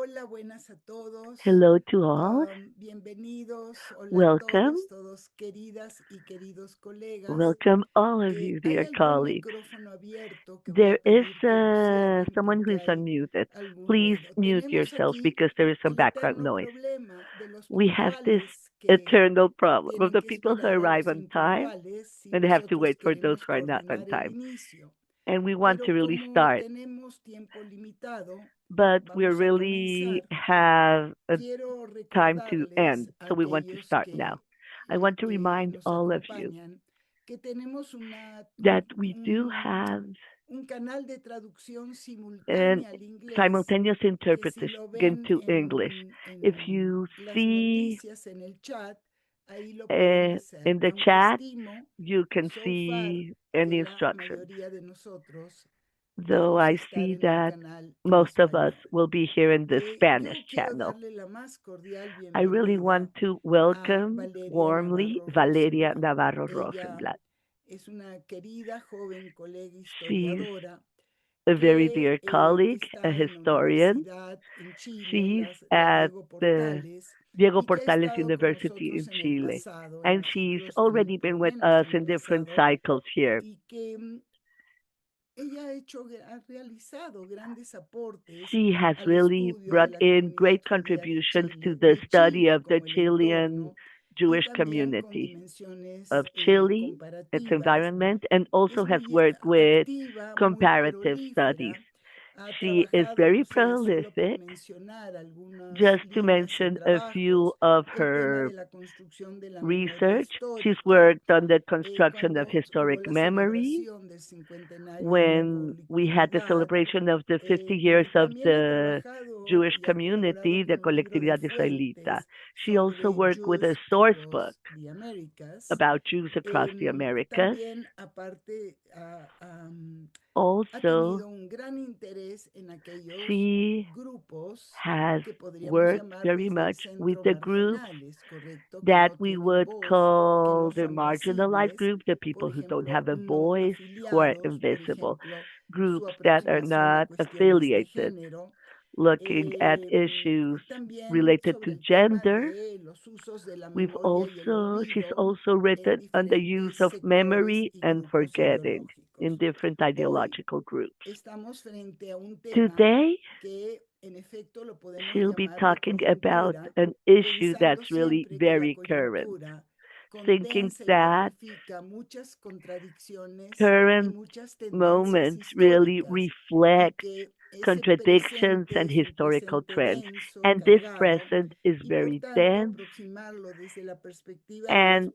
Hola, buenas a todos. Hello to all. Bienvenidos. Hola a Welcome. todos queridas y queridos colegas. Welcome all of you, Hay dear algún colleagues. micrófono abierto que voy a There is pedir que lo cierren someone who porque is hay unmuted. algún Please ruido. mute Tenemos yourself aquí because there is some el background eterno noise. problema de los We have this puntuales que eternal problem of tienen the que people who esperar a arrive los on time impuntuales si and they have to nosotros wait for those queremos who are not on coordinar el time. inicio. And we want to Pero really como start, tenemos tiempo limitado, but we vamos a really comenzar. have a Quiero time to recordarles end, a so we want to aquellos start now. I want to que remind nos all of you acompañan que tenemos that we do have un canal de traducción and simultánea al inglés simultaneous que si interpretation lo ven to English. If you las see noticias en el chat, ahí lo pueden hacer, in the aunque chat, estimo you que can so far see any que la instructions. mayoría de nosotros Though vamos a I estar see en el that canal en most of us español. will be here in the Spanish Yo quiero channel. darle la más cordial I really bienvenida want to a welcome Valeria warmly Valeria Navarro-Rosenblatt. Ella Navarro-Rosenblatt. es una querida joven colega She's historiadora a very que dear colleague, a está en la historian. universidad en Chile, She's la at Diego the Portales, Diego y que ha Portales estado con University nosotros in en el Chile. pasado, en And los she's siglos, already por been lo with menos us en el in different pasado, cycles here. y que ella ha realizado grandes aportes She has al really estudio de brought la in comunidad great judía contributions to the study Chile of the como el Chilean entorno, y Jewish también con community of dimensiones Chile, its comparativas. environment, and also Es has muy worked with activa, muy comparative studies. prolífera. Ha She is trabajado, very no sé, solo por prolific. mencionar algunas Just to líneas y mention a few trabajos, of el tema her de la construcción de la memoria research, she's histórica, worked on the construction of cuando hubo historic la memory, celebración del cincuentenario de la when we had the colectividad, celebration of the 50 years pero of también ha the trabajado Jewish y ha community, colaborado the con un libro de Colectividad Israelita. fuentes She also sobre worked with a Jews source book across the Americas. about Jews across the Americas. También, aparte, ha Also, tenido un gran interés en aquellos she grupos has que podríamos worked llamar very desde el much with centro the groups marginales, ¿correcto? Que that no we tienen would voz, que no call the son marginalized visibles, groups, the por people who don't ejemplo, have a no voice, who are afiliados, por invisible, ejemplo, su groups that are aproximación a not cuestiones de affiliated, género, looking at issues también related sobre to el tema gender. de los usos de la memoria y el She's olvido also en written on the use diferentes of sectores memory y and grupos forgetting in ideológicos. different Hoy ideological groups. estamos frente a un tema Today, que en efecto lo podemos she'll be llamar de talking about coyuntura, an issue pensando that's really siempre que la very current, coyuntura thinking condensa y that magnifica muchas contradicciones y current muchas tendencias moments really históricas, y reflect que ese contradictions and presente es un historical presente trends. denso, And this cargado, present is y por very tanto dense. aproximarlo desde la perspectiva de las And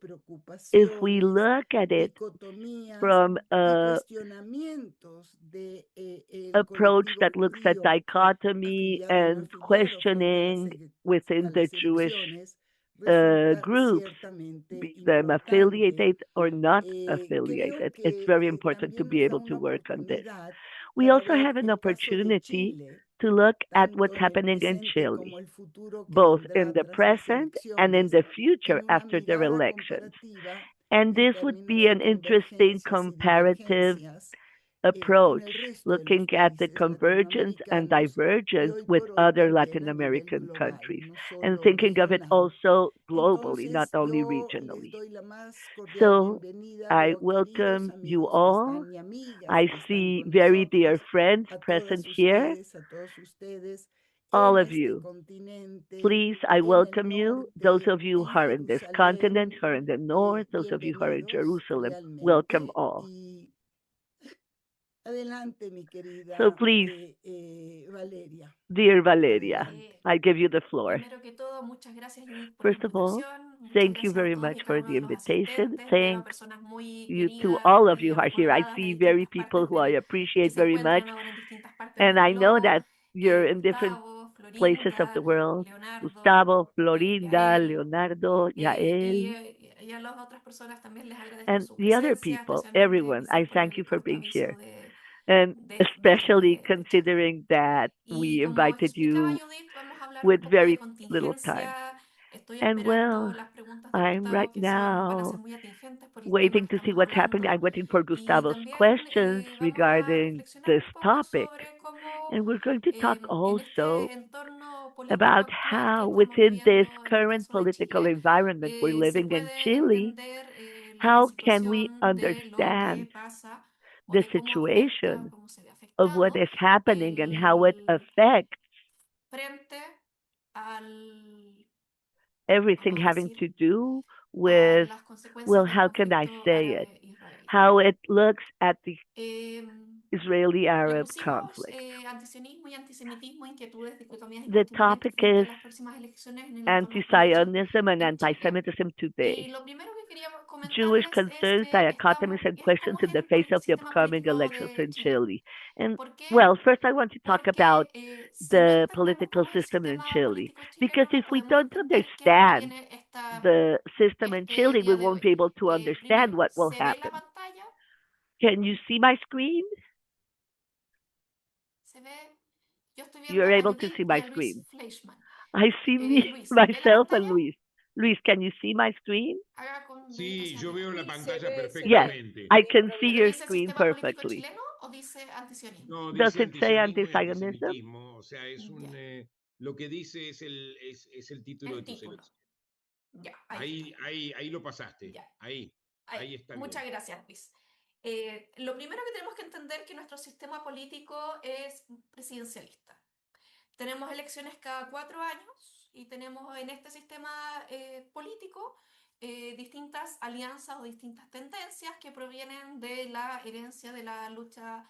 if we preocupaciones, look at it dicotomías from y a cuestionamientos de el approach colectivo that looks at judío dichotomy afiliado o no and afiliado frente questioning a within the las Jewish elecciones, resulta groups, ciertamente be them importante. affiliated or not Creo affiliated. It's que very important to también be nos da able to una work on this. oportunidad We para also ver have an el caso de opportunity Chile, to look at what's tanto en el happening in presente Chile, como el futuro que both in vendrá the tras las present and in elecciones, the future en una after their mirada elections. comparativa And en this would términos be de an interesting convergencias y comparative divergencias con approach, el resto de los looking at the países convergence and latinoamericanos y divergence hoy with por hoy other también Latin a nivel American global, countries, no and solo thinking of it regional. also globally, not Entonces, only yo les regionally. doy la más cordial So bienvenida. I Veo queridos welcome you amigos que all. están y amigas I que están see con very dear nosotros, friends a present here, todos ustedes all en of este you. continente, Please, I en el welcome you. Those norte, of you en who are in this continent, Jerusalén. who are in the north, those of you who are in Bienvenidos Jerusalem, welcome cordialmente all. y adelante, mi So querida please, Valeria. dear Valeria, Adelante. I give you the floor. Primero que todo, muchas gracias Judith por la First of all, invitación, muchas thank you gracias a very todos much y cada for uno the de los invitation. asistentes. Veo a Thank personas muy you to queridas, all of you muy who are here. I recordadas de see very distintas people partes who I que appreciate se very much, encuentran ahora en distintas partes and del I know globo. that you're in different Gustavo, places of the Florinda, world. Leonardo, Gustavo, Florinda, Yael, Leonardo, Yael, y a las otras personas también les agradezco and su the other presencia, people, especialmente everyone. quizás I por thank you el for corto being here. aviso And de tiempo especially de chat. considering that we Y como invited explicaba you Judith, vamos a hablar un with poco de very little time. contingencia. Estoy And esperando well, las preguntas de I'm right Gustavo, que van a ser now muy atingentes por el tema que waiting to see estamos what's happening. I'm hablando. waiting for Y Gustavo's también questions vamos a regarding reflexionar this un poco topic. sobre cómo And we're going to talk en este also entorno político about actual que how, estamos within this viviendo en el current caso de political Chile, environment we're se living in puede Chile, entender la how can we situación de lo que understand pasa o the de cómo afecta, situation cómo se ve of what afectado is happening and how it el affects frente al, everything vamos a having decir, to do a with, las consecuencias well, del how can I conflicto say it? árabe-israelí. How it looks at the Eh, Israeli Le Arab pusimos conflict. antisionismo y antisemitismo, inquietudes, dicotomías y The cuestionamientos topic frente a is las próximas elecciones en el entorno político anti-Zionism and en Chile. anti-Semitism Y today. lo primero que quería Jewish comentarles es concerns, que dichotomies, and questions estamos in the en face el of the sistema upcoming político elections de in Chile. Chile. And, ¿Por qué? well, first I want to talk about Porque si no the entendemos political cómo es el system in sistema Chile. político chileno, Because no if we podemos don't entender qué es lo que understand viene the system in este Chile, we día de won't hoy. be able to understand Primero, what will se ve la happen. pantalla, Can you see my screen? se ve, yo estoy viendo You're a able to Judith see y my a Luis screen. Fleischmann. I see me, Luis, ¿ve la myself, and pantalla? Luis. Luis, can you see my screen? Haga con dedito Sí, hacia yo arriba. veo la Sí, pantalla se Yes, ve, perfectamente. I sin can see ¿Pero your problema. dice screen sistema político perfectly. chileno o dice antisionismo? No, Does dice it say antisionismo y anti-Zionism? antisemitismo, o sea, Ya, lo que dice es el título de el tu título. selección. Ya, ahí está. Ahí lo pasaste, Ya, ahí. ahí está Muchas bien. gracias, Luis. Lo primero que tenemos que entender es que nuestro sistema político es presidencialista. Tenemos elecciones cada 4 años y tenemos en este sistema político distintas alianzas o distintas tendencias que provienen de la herencia de la lucha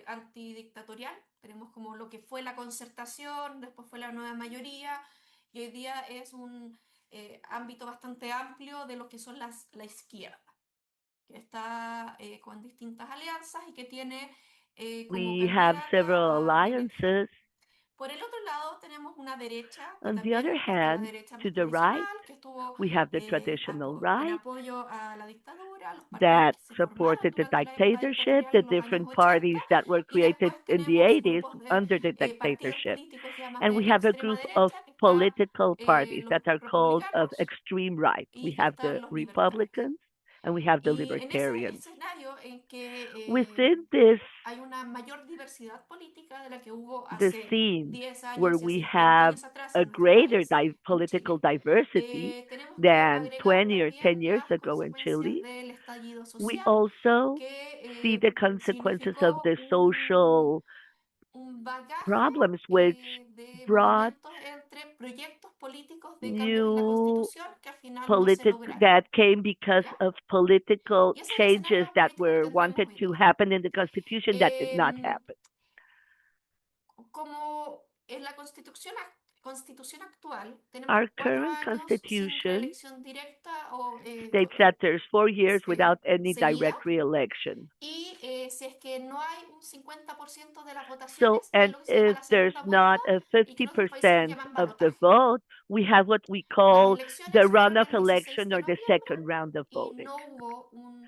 antidictatorial. Tenemos como lo que fue la concertación, después fue la nueva mayoría y hoy día es un ámbito bastante amplio de lo que son la izquierda, que está con distintas alianzas y que tiene como We have several candidata a primer alliances. por el otro lado, tenemos una derecha que On the también other es parte de la hand, derecha to más the right, tradicional, que estuvo we have the traditional en right apoyo a la dictadura, a los partidos that que se formaron supported the durante la época dictatorship, dictatorial the en los años different 80, parties that were y created después in the tenemos 80s grupos de under the partidos dictatorship. políticos ya más And we de have a extrema group of derecha, que está political parties los that are called of republicanos extreme right. We y have están the los libertarios. Republicans and we have the Y en ese libertarians. escenario en que Within this, hay una mayor diversidad política de la que hubo the hace scene 10 where años y we hace 20 have años atrás a en nuestro greater país, en political Chile. diversity Tenemos que than agregar 20 or 10 también years las ago in consecuencias Chile, del estallido we social, also see que the consequences of significó the social un bagaje problems which de brought movimientos entre proyectos políticos de cambios en la new Constitución que al final no se politic lograron. that came because ¿Ya? of political Y ese es el changes escenario that político en el were que vivimos wanted hoy to día. happen in the constitution that did not Eh, happen. Como en la constitución actual tenemos Our 4 años sin constitution reelección directa o states that there's 4 years eh, without any seguida, direct reelection. y si es que no hay un 50% de las So, votaciones, hay and lo que se llama if la there's segunda vuelta not a y que en otros países 50% llaman of the balotaje. vote, we have what we Las call the elecciones fueron runoff el 16 election de or the noviembre second round of y voting. no hubo un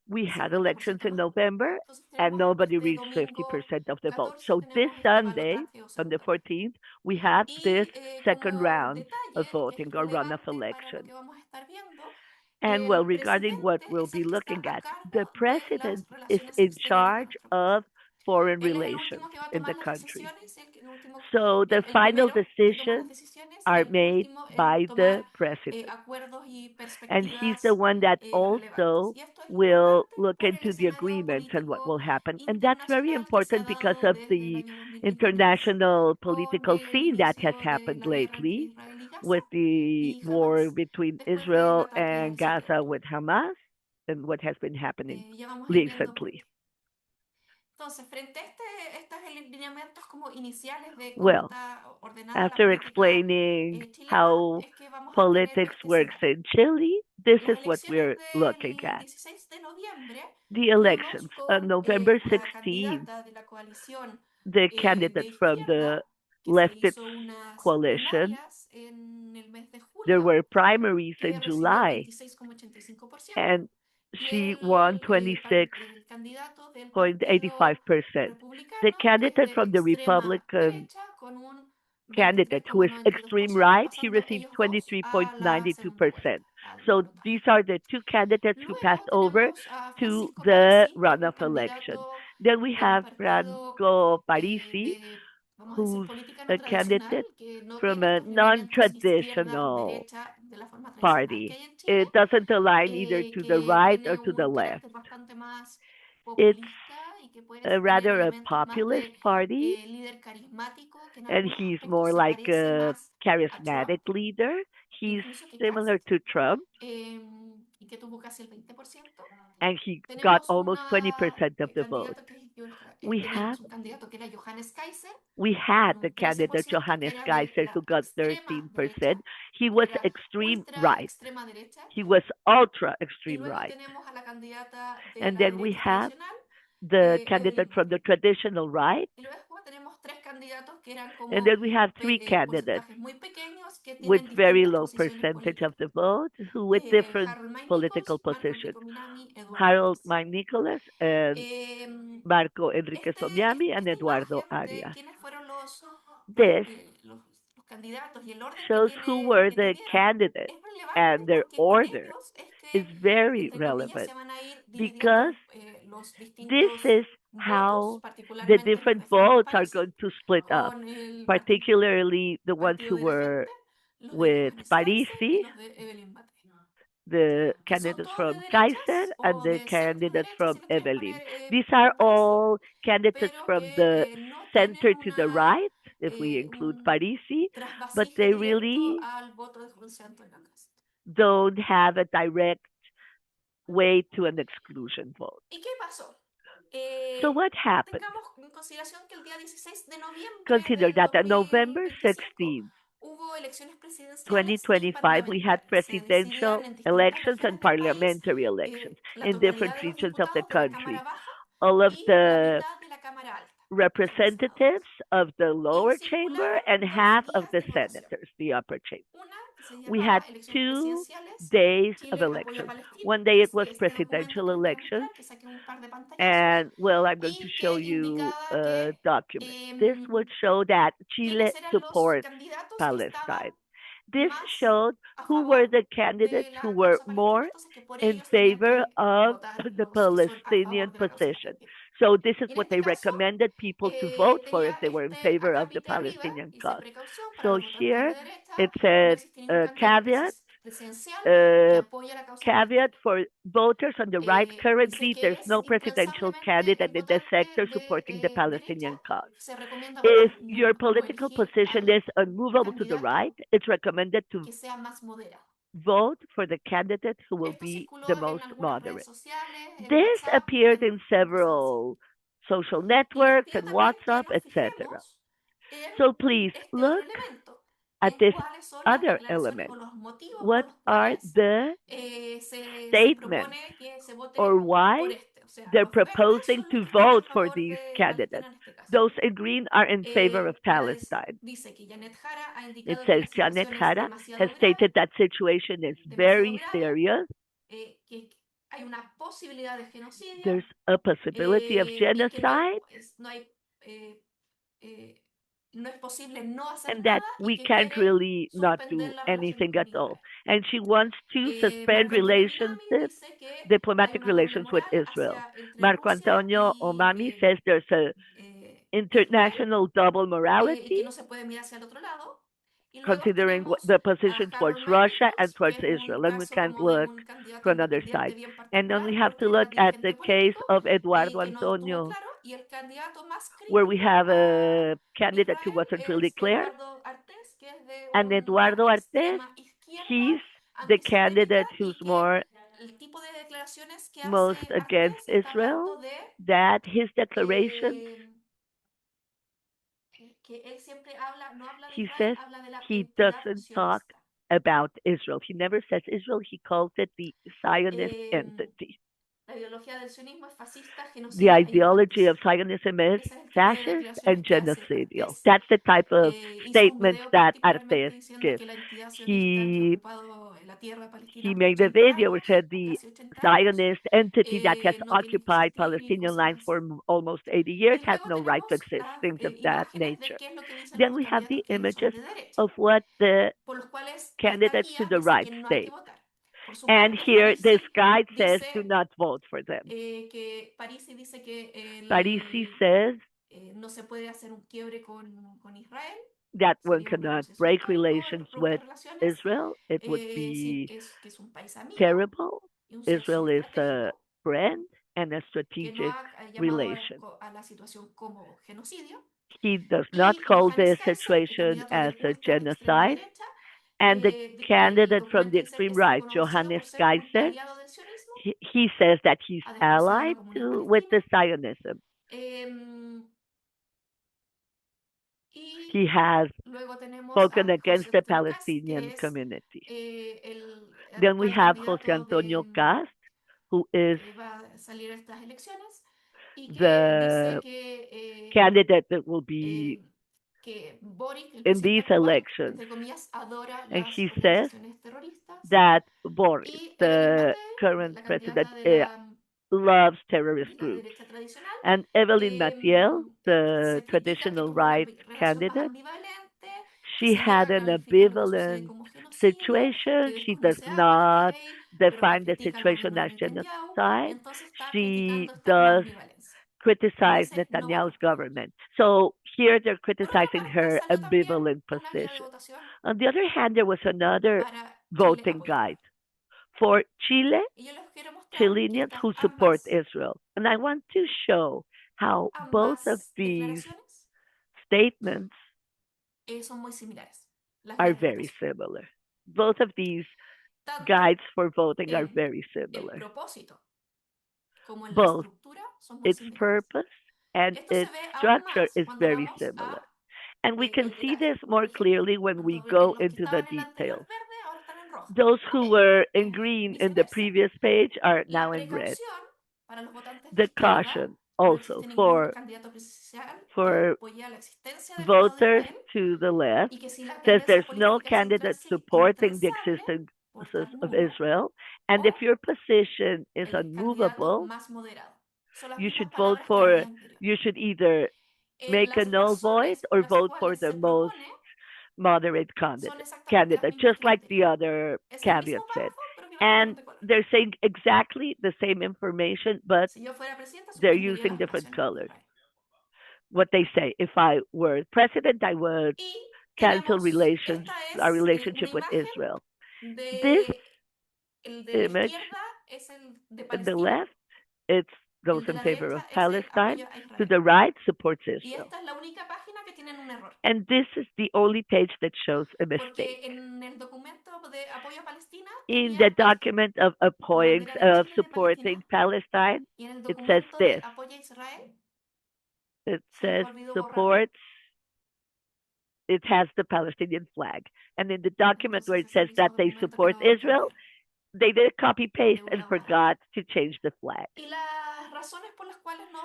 We had elections 50% in más. November Entonces and tenemos nobody este reached domingo 50% of the vote. 14, So this tenemos este Sunday, balotaje o on the segunda vuelta. 14th, we have this Y second como round of detalle que es voting or runoff relevante para lo election. que vamos a estar viendo, And well, el regarding what presidente we'll es be el que está looking a at, the cargo de president las is relaciones in exteriores de charge nuestro país. of foreign Él es el relations último que va a in the tomar las country. decisiones, el último, So the el final primero que toma las decisions decisiones y are el made último en by the tomar president. acuerdos y And he's the perspectivas one that relevantes. also Y esto es will importante look por el into the escenario agreements and what político will happen. And that's very internacional que se ha important because dado of desde el the año 2023 international con political el scene that has inicio de happened la guerra entre lately Israel y Gaza with the y war Hamas between después del Israel ataque and al sitio de Gaza Octubre. with Hamas and what has been happening Ya vamos a ir viendo por recently. qué. Entonces, frente a estos lineamientos como iniciales de cómo Well, está ordenada la after política explaining chilena, how es que vamos a tener politics este works escenario. in Chile, this Las is what elecciones we're looking del at. 16 de noviembre The tuvimos elections on con November la 16th, candidata de la coalición the de candidate from izquierda, the que se leftist hizo unas coalition, primarias en el mes de there julio, were primaries que in recibió el July, 26,85%, and y she won el candidato del Partido 26.85%. The Republicano, que es candidate de from the extrema Republican derecha, con un candidate who is extreme 23,92%, right, he pasando received ellos dos a la segunda 23.92%. vuelta, al So balotaje. these are the two candidates who passed Luego over tenemos a to Francisco the Parisi, que es un runoff election. candidato Then we del have partido Franco Parisi, de, vamos a decir, who's política no a tradicional, candidate que no from tiene a estos lineamientos izquierda o non-traditional derecha de la forma tradicional que party. hay en Chile, It doesn't align either to the que right or tiene to the un left. carácter bastante más It's populista y que puede tener rather a elementos más populist de party, líder carismático, que en and algunos he's aspectos more se like parece a más a Trump, charismatic leader. He's incluso que similar Kast, to Trump, y que tuvo casi el 20%. and he got Tenemos almost una 20% of the vote. candidato que We teníamos have un candidato que era Johannes Kaiser, we had con the un candidate 13%, que Johannes era de Kaiser who la got extrema derecha, 13%. He was era extreme ultra right. extrema derecha. He was ultra Y extreme luego right. tenemos a la candidata de And la then we derecha have tradicional, the candidate Evelyn from the Matei. traditional right. Y luego tenemos tres candidatos que eran And como then we have three candidates porcentajes muy pequeños que with tienen very distintas low posiciones percentage of políticas. the vote, who with different Harold May political Nichols, Marco positions. Enrico Minami, Eduardo Harold Arias. Mike Nicholas and Em, Marco Enrique Somiami and Esta Eduardo imagen de Arias. quiénes fueron This los candidatos y el orden shows who were que the tuvieron candidates, es relevante and their porque con order ellos es is que, very entre comillas, relevant se van a ir because dividiendo los this distintos is votos, how the particularmente los different de Fernando votes are Parisi, going to split up, con el particularly the ones Partido who de la were Gente, los de with Johannes Kaiser y Parisi, los de Evelyn Matei, the que son candidates todos de from Kaiser derechas and o the de centro candidates derecha, si from lo quieren Evelyn. poner These are casi, all candidates pero from the que no tienen center to the right, if we include un Parisi, but trasvasijo they directo really al voto de José Antonio Cast. don't have a direct way to an exclusion vote. ¿Y qué pasó? So what happened? Tengamos en consideración que el día 16 de noviembre Consider del that on November 2025 16th, hubo elecciones presidenciales y 2025, we had parlamentarias. Se decidieron presidential en distintas elections and regiones del país parliamentary elections la in different totalidad de los regions of the diputados de la Cámara country. Baja All of y la the mitad de la Cámara Alta, que son los senadores. representatives of the Y lower chamber circularon and dos half of días the de votación. senators, the upper chamber. Una que se We had llamaba Elecciones 2 Presidenciales, days of Chile apoya a elections. Palestina, One day it was que este documento presidential que les voy a elections, mostrar, que saqué un par de pantallazos, and well, I'm going to y show que you indicaba a que document. This would show that Chile quiénes eran los supports candidatos que estaban Palestine. This más showed a who favor were the de candidates who la were causa palestina, more entonces que por in ellos tenían favor que of votar the los que son a Palestinian favor de la causa position. palestina. So this is Y en what este they caso recommended people to vote for if tenía they were in favor of the acápite arriba, Palestinian hice cause. precaución para So los votantes de here derecha, it no said existe ningún candidato caveat, presidencial que uh, apoye la causa caveat palestina. for voters on the right. Dice Currently, que there's es no presidential incansablemente candidate el in the votante sector supporting the de derecha, Palestinian cause. se recomienda If votar your nulo o political elegir position al is unmovable to the candidato right, it's recommended to que sea más moderado. vote for the candidate who will Esto be the circuló en most algunas redes moderate. sociales, en This WhatsApp, appeared en in cosas así. several social Y les networks pido and también que WhatsApp, nos etc. fijemos en So please este otro look elemento, que at es this cuáles son las other declaraciones o element. los motivos por What los are cuales the se statements propone que se vote or por why este. O sea, they're los verdes proposing son los to que están a vote for favor these de Palestina candidates? en este caso. Those in green are in favor of Palestine. Dice que Janet Jara ha It indicado que says la Janet situación es Jara has stated that situation is demasiado very grave, serious. que hay una posibilidad de genocidio There's a possibility of y que no, genocide, no hay, eh, no es posible no hacer and that nada y we que can't quiere really not suspender do las relaciones anything con at all. Israel. And she wants to suspend Marco Antonio Minami dice que hay diplomatic una doble relations with moral Israel. hacia entre Marco Rusia Antonio Omami says there's a Israel international double y morality que no se puede mirar hacia el otro lado. Y luego considering tenemos the a position towards Harold May Russia and Nichols, que towards es un Israel, and we caso can't como de look un candidato to another independiente side. bien And then we particular have to porque look era at the dirigente case político of Eduardo que no estuvo Antonio, claro y el candidato más where we crítico have a a candidate who Israel wasn't really es clear. Eduardo Artés, que es de And una Eduardo Artes, extrema izquierda he's the antisemítica candidate who's y que more el tipo de declaraciones que most hace against Artés está Israel, hablando de that his declarations, eh, que él siempre habla, no habla de he Israel, says habla de la he entidad doesn't talk sionista. about Israel. He never says Israel, he calls it the Zionist entity. La ideología del sionismo es fascista, The genocida e ideology of infanticida. Zionism is Ese es el tipo de fascist and declaraciones que hace genocidal. Artés. That's the type of Hizo un statements video that particularmente Artes diciendo gives. que la entidad sionista que ha He ocupado la tierra palestina he por made a 80 video which años, said o the casi 80 años, Zionist entity that has no tiene que occupied existir y Palestinian cosas lands for así. almost 80 years Y has luego no right to tenemos exist, las things of that imágenes de nature. qué es lo que dicen Then los we have the candidatos que son images de derecha, of what the por los cuales esta candidates to guía the dice right que no hay que state. votar. Por su And parte, here this guide says do dice not vote for them. que Parisi dice que Parisi says no se puede hacer un quiebre con Israel. that one Sería un cannot retroceso break histórico, relations romper with relaciones. Israel. It would Sí, be que es un país amigo terrible. y un socio Israel is a estratégico friend and a que no strategic ha llamado relation. a la situación como genocidio. He does not Y call Johannes this Kaiser, el situation candidato as del a ultra extrema genocide. derecha, And the el candidate from documento the dice que extreme es right, reconocido Johannes por ser un Kaiser, aliado del sionismo, he says that he's ha despreciado a la allied comunidad with palestina. the Zionism. Y He has luego tenemos spoken a against José the Antonio Cast, Palestinian que es community. el Then we actual have Jose candidato Antonio Cast, who is que va a salir a estas elecciones y que dice the candidate that will be que Boric, el in presidente these actual, elections. entre comillas, adora And las he says organizaciones terroristas. that Boris, Y Evelyn the Matei, current la president, candidata loves de terrorist la groups. derecha tradicional, And Evelyn Mathiel, the se critica que traditional tuvo una right relación más candidate, ambivalente, que she se niega had a an calificar lo que sucede ambivalent como genocidio, que situation. She does desconoce a not apartheid, pero que define the critica al situation gobierno de as Netanyahu, y genocide. entonces está She criticando esta como does ambivalencia. Y criticize dice no Netanyahu's votar por él. government. So here they're Por otra criticizing parte, her salió también ambivalent una guía de position. votación On the other hand, there was another para Chile voting apoyarla. guide for Chile, Y yo les quiero mostrar que Chileans estas who support Israel. And I want to show how both of ambas these declaraciones statements son muy similares, las are guías de very votación. similar. Both of these Tanto guides for voting are en very el similar. propósito como en la Both estructura son muy its similares. purpose and Esto se its ve aún structure más is cuando very vamos similar. a And we can el see detalle. this Por more ejemplo, clearly when we go los que into the estaban en la anterior details. verde ahora están en rojo. Those who Ok, were in y green in the viceversa. previous page are La now in red. precaución para los votantes de The izquierda, caution no also existe ningún for candidato presidencial que for apoye la existencia del Estado de voters Israel to the left y que si la says tendencia there's no política es candidate supporting the intransable, existence votar of nulo Israel. And if o your position is el candidato unmovable, más moderado. Son las you mismas should vote palabras que la for, guía anterior. you should either make a Las null vote razones por or las vote for cuales the se most propone moderate son exactamente las candidate, mismas just que la like the anterior. other Es el caveat mismo said. párrafo, pero que cambiaron And de color. they're saying exactly the same information, but Si yo fuera presidenta, they're suspendería using las different relaciones con colors. Israel. What they say, if I were president, I would Y cancel tenemos, relations, esta our es una relationship with imagen Israel. This de el de la image izquierda es el de in the Palestina, left, it goes el de in la favor of derecha es el Palestine. apoyo a To Israel. the right, supports Y Israel. esta es la única página que tienen un error. And this is the only page that shows a mistake. Porque en el documento de apoyo a Palestina In tenía the document of la appointing, bandera de of Chile y de supporting Palestina, Palestine, y en el it says documento de this. apoyo a Israel It se les says olvidó borrarlo. supports, it has the Palestinian flag. And in the document where it Entonces ese says that they mismo documento support quedó Israel, cambiado they did a copy paste de and una hoja a forgot otra. to change the flag. Y las razones por las cuales no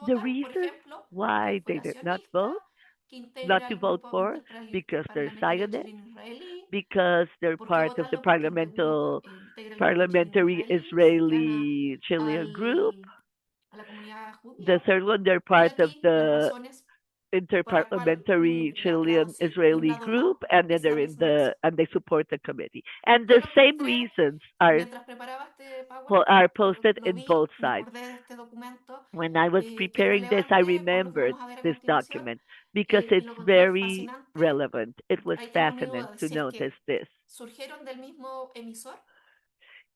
The votaron, por reasons ejemplo, que why they fuera did not sionista, vote, que not integra to el vote grupo for, because they're parlamentario Zionists, chileno-israelí. because they're ¿Por qué part of the votarlo? Porque integra el grupo parliamentary chileno-israelí, cercana Israeli Chilean group. a la comunidad The judía. third one, they're Y part of aquí las the razones por las cuales interparliamentary la lado Chilean sí y un Israeli lado group, no, and then es la they're in misma razón. and they support the committee. And Yo the lo same encontré reasons are mientras preparaba este PowerPoint, are posted lo in vi, both me sides. acordé de este documento When I was que es preparing this, I relevante por lo que remembered vamos a ver a this continuación document because y it's lo encontré very fascinante. relevant. It was Ahí tengo mi fascinating duda de to si es notice que this. surgieron del mismo emisor,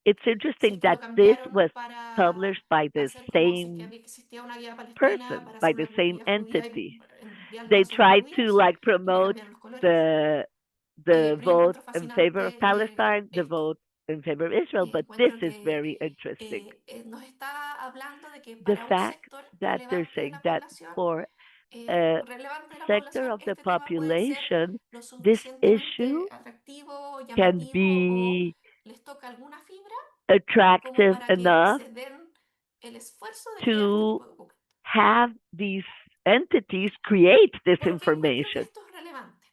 It's si interesting es que that lo this cambiaron was para published by the hacer como si que same existía una guía palestina person, para by hacer the una same guía judía entity. y enviarlo They hacia los tried to judíos y le promote cambiaron los colores. the Pero yo vote encuentro in favor of fascinante Palestine, the esto. vote in favor of Israel, but this Encuentro is que very interesting. nos está hablando de que The para un fact sector that they're relevante de saying la that población, for a sector of the este tema puede ser population, lo this suficientemente issue atractivo, can llamativo o be les toca alguna fibra como attractive para que enough se den el esfuerzo de crear este to tipo de documento. have these entities create this ¿Por qué encuentro que information. esto es relevante?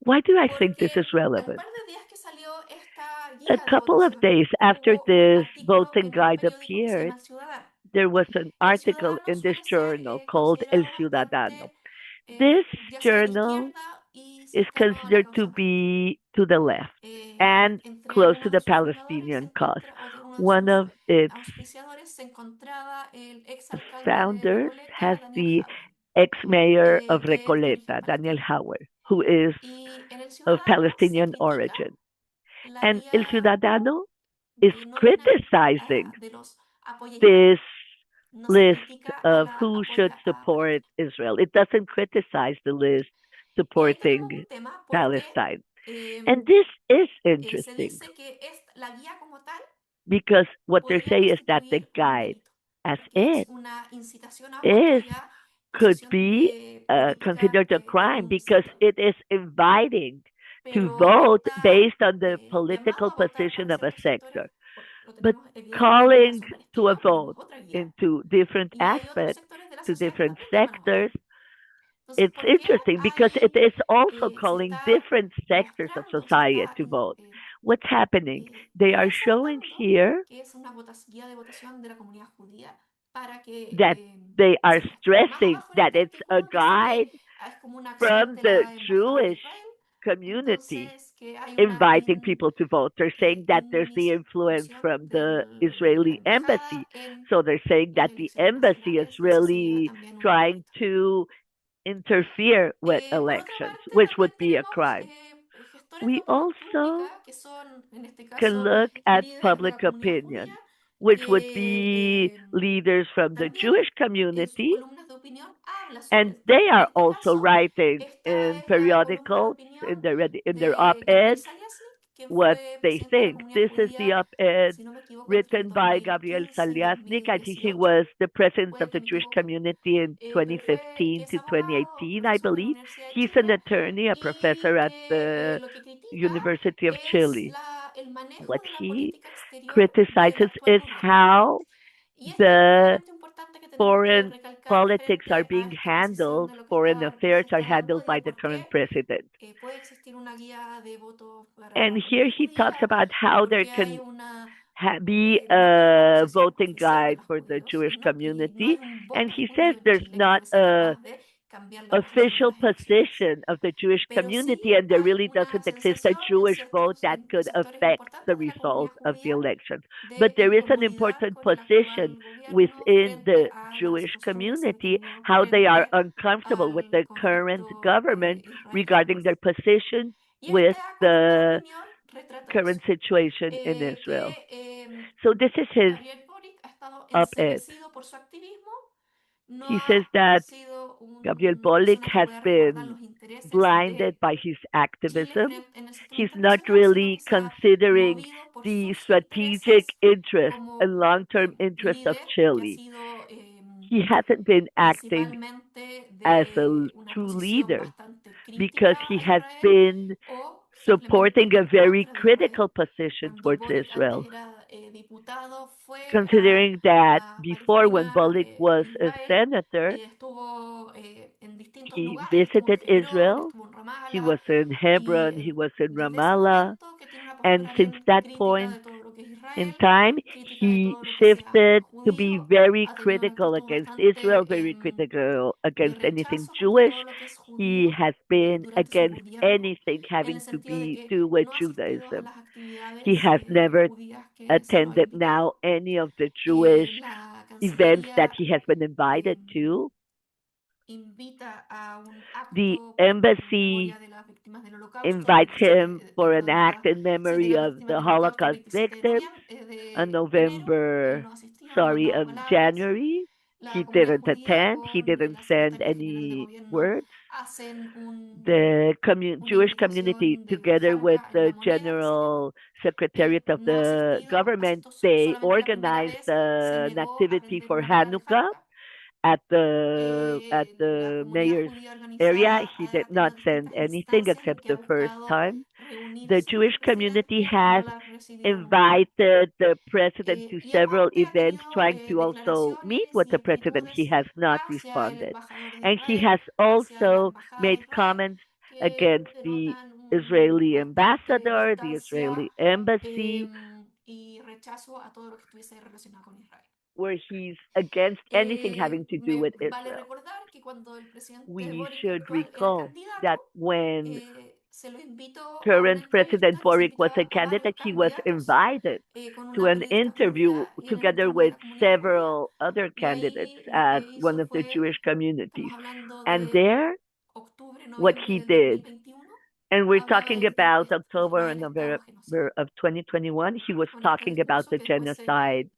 Why do I think this Porque is al relevant? par de días que salió esta A guía de couple of votación, days after hubo un this artículo voting en un guide periódico que se appeared, llama El Ciudadano. there was an El article Ciudadano in this suele ser journal called El considerado Ciudadano. bastante, This ya sea de journal izquierda y is cercano a la considered to causa palestina. be to the left and Entre close to uno de the sus fundadores Palestinian cause. o de uno de One sus of its auspiciadores se encontraba el exalcalde de founders Recoleta, has Daniel the Jadwe. ex-mayor of de Recoleta, origen Daniel palestino. Hauer, who is Y en el of ciudadano se Palestinian critica origin. la And El guía Ciudadano is de nómina criticizing de los apoya Israel. this No se list critica a of la who should apoya a support Palestina. Israel. It doesn't criticize the list Y ahí tenemos supporting un tema porque Palestine. eh, And this is se interesting dice que la guía como tal because what they're podría saying is that the constituir un guide delito, as porque es it una incitación a voto is y a could posición be política considered a de crime un because sector. it is inviting to Pero vote esta based on the llamado political a votar a position of a ciertos sectores sector. lo But tenemos evidentemente en el calling caso to a palestino, tenemos vote otra guía, into different y hay otros aspects, sectores de la to sociedad que different también llaman a votar. sectors, Entonces, it's ¿por qué interesting because it is also se calling está different sectors of mostrando, se society está to como vote? What's happening? They are showing resaltando here que es una guía de votación de la comunidad judía para que that they are se muestre. Más stressing abajo en that este it's a artículo dice que guide es como una acción from de the la embajada de Jewish Israel, community entonces que hay una inviting people to vote. They're saying that there's the influence inmisión from the de la Israeli embajada embassy. en So they're saying las that the elecciones embassy is nacionales y eso sería really también un trying delito. to interfere with Por otra elections, parte, which would también be a tenemos crime. gestores de We opinión also pública, que son, en este can caso, look at líderes de la public comunidad judía, opinion, which would que be leaders from the también Jewish en sus community, columnas de opinión habla sobre and esto. they En are este also caso, writing esta in es la columna de periodicals, opinión in their de Gabriel op-eds, Saliasnik, quien what fue they presidente de la think. comunidad This is the judía, op-ed si no me equivoco, entre el written by Gabriel 2015 y Salyasnik. I think he 2018. was the president Puede of que the me Jewish equivoque, community in pero que 2015 es to abogado, 2018, I profesor de la believe. Universidad de He's an Chile, attorney, a y professor at que the lo que critica University of es Chile. el manejo What de la he política exterior del criticizes actual is gobierno. how Y este es un the elemento importante que tenemos que foreign recalcar politics are frente a being esta posición handled, de lo que foreign affairs se are está dando handled y by de the por current qué president. puede existir una guía de voto para And la here comunidad he talks judía about y how por there qué hay can una be no hay una a posición voting oficial de guide los for the judíos Jewish y no community. hay un And voto he says judío en there's Chile que not fuese a capaz de cambiar la posición de official las elecciones. position of the Jewish Pero sí community, and there hay really una doesn't exist a sensación Jewish vote that en could sectores affect the importantes de la result comunidad of the judía elections. But de there is an incomodidad important con el position actual gobierno within frente the a las Jewish situaciones que han community, tenido how they are frente uncomfortable with al the current conflicto government regarding Israel-Hamas. their position Y with esta columna de the opinión retrata eso, current situation in Israel. que So this is his Gabriel Boric ha estado op-ed. enceguecido por su activismo, no He says ha that sido Gabriel una Boric persona que has pueda resguardar been los intereses blinded de by his Chile activism. en el sistema He's not internacional, sino really que se ha considering movido por the sus strategic intereses interest and como long-term interest of líder que ha Chile. sido He hasn't been acting principalmente as a de una true posición leader bastante because crítica he a has Israel been o simplemente supporting a en very contra de Israel. critical position Cuando towards Boric antes Israel, era diputado, fue considering that a before, when Palestina, Boric was a Israel, senator, estuvo en distintos he lugares, estuvo en visited Hebrón, Israel. estuvo en He was Ramallah, in y Hebron, he was in desde ese Ramallah, momento que tiene una and postura since bien that crítica point de todo lo que es in Israel, time, crítica de he todo lo que sea shifted to be judío, very ha tenido una critical actitud against Israel, bastante very critical de against anything rechazo contra Jewish. todo lo que es He judío has been durante su against gobierno, anything en el having to sentido de que do with no ha asistido a Judaism. las He actividades has never judías que se lo ha attended now invitado. any of the Jewish La events that Cancillería he has been invited to. invita a un The acto en embassy memoria de las víctimas del Holocausto el invites 27, him for an act in sí, de memory las of víctimas the del Holocausto el Holocaust 27 de victims noviembre, on de enero. Él November, no asistió, no sorry, mandó on palabras. January. La He comunidad didn't judía attend. He con didn't la send Secretaría General de any Gobierno words. hacen The una Jewish community, invitación de together with Hanukkah en the la moneda que se llama. General Él Secretariat of no ha the asistido, government, asistió they solamente la primera organized vez, se an negó a activity prender for una vela de Hanukkah Hanukkah. at La the comunidad mayor's judía area. organizada He did ha not tenido send distintas anything instancias en except que the ha first buscado time. The reunirse con Jewish el community presidente, no has la ha recibido nunca. invited the president to Y several aparte ha events, tenido trying to also meet declaraciones with y the president. He actitudes has not hacia el responded. embajador de And he Israel, has hacia la also embajada de made Israel, comments que against the denotan Israeli bastante ambassador, the distancia Israeli embassy, y rechazo a todo lo que estuviese relacionado con Israel. where he's against anything having to do Me with vale Israel. recordar que cuando el presidente We Boric should actual era recall candidato, that when se lo invitó a una current President entrevista que se Boric was invitaba a a varios candidate, he was candidatos invited con to una an periodista interview judía y en el together entorno de with la comunidad judía. several other Y candidates ahí lo at que one hizo of the fue, Jewish communities. estamos hablando And de there, octubre, what noviembre he del did, 2021, and we're hablaba talking about October no and del Estado November genocida. of 2021, he was Con este talking about discurso the que después se genocide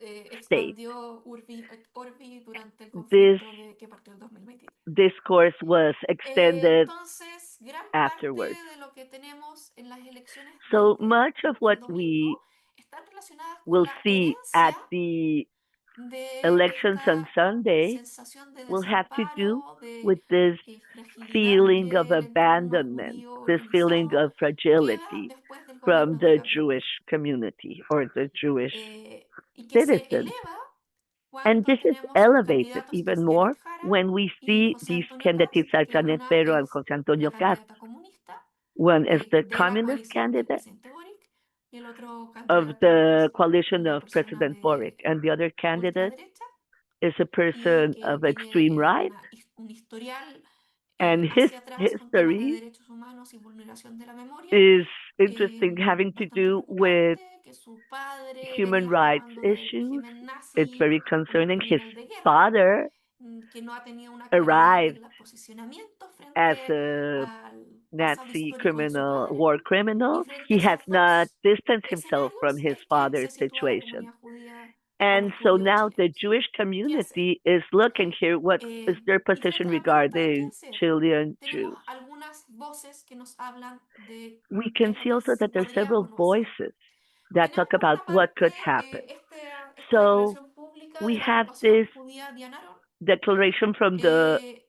state. expandió urbi et orbi durante el This conflicto que partió en 2023. discourse was extended Entonces, gran afterwards. parte de lo que tenemos en las elecciones So del much of what domingo we están relacionadas con will la see herencia at the de elections on esta Sunday sensación de will have to do desamparo, de with this fragilidad feeling que of el entorno abandonment, judío this feeling organizado of queda fragility después del from gobierno de the Gabriel Jewish Boric. community or the Jewish Y que se citizens. eleva And cuando this is tenemos elevated candidatos even Isgueret more Jara when we y see José these Antonio candidates Cast, such que as una Espero and es José la Antonio Cast. candidata comunista One is the de la communist coalición del candidate presidente Boric y el otro of candidato the es coalition una of persona President Boric, de and the other candidate ultraderecha is a y person que of extreme tiene right, un historial and his hacia atrás con temas de history derechos humanos y vulneración de la memoria is interesting, having to bastante do with preocupante, que su padre human venía rights escapando del issues. régimen It's nazi very como concerning. His criminal de guerra, father que no ha tenido una claridad arrived del posicionamiento as frente a al pasado Nazi histórico de su criminal, padre. war Y criminal. frente He a has esos not dos distanced himself from escenarios his es que father's se sitúa la situation. comunidad judía o And los so judíos now the chilenos. Jewish ¿Qué hacer? community is looking here, what is their Y frente position a la pregunta de qué regarding hacer, Chilean tenemos Jews? algunas voces que nos hablan de We qué can es lo see que also that there are podría o several no hacer. voices that Tenemos talk por about una what parte could happen. esta So declaración pública we de la have agrupación this judía Diana Aron, declaration from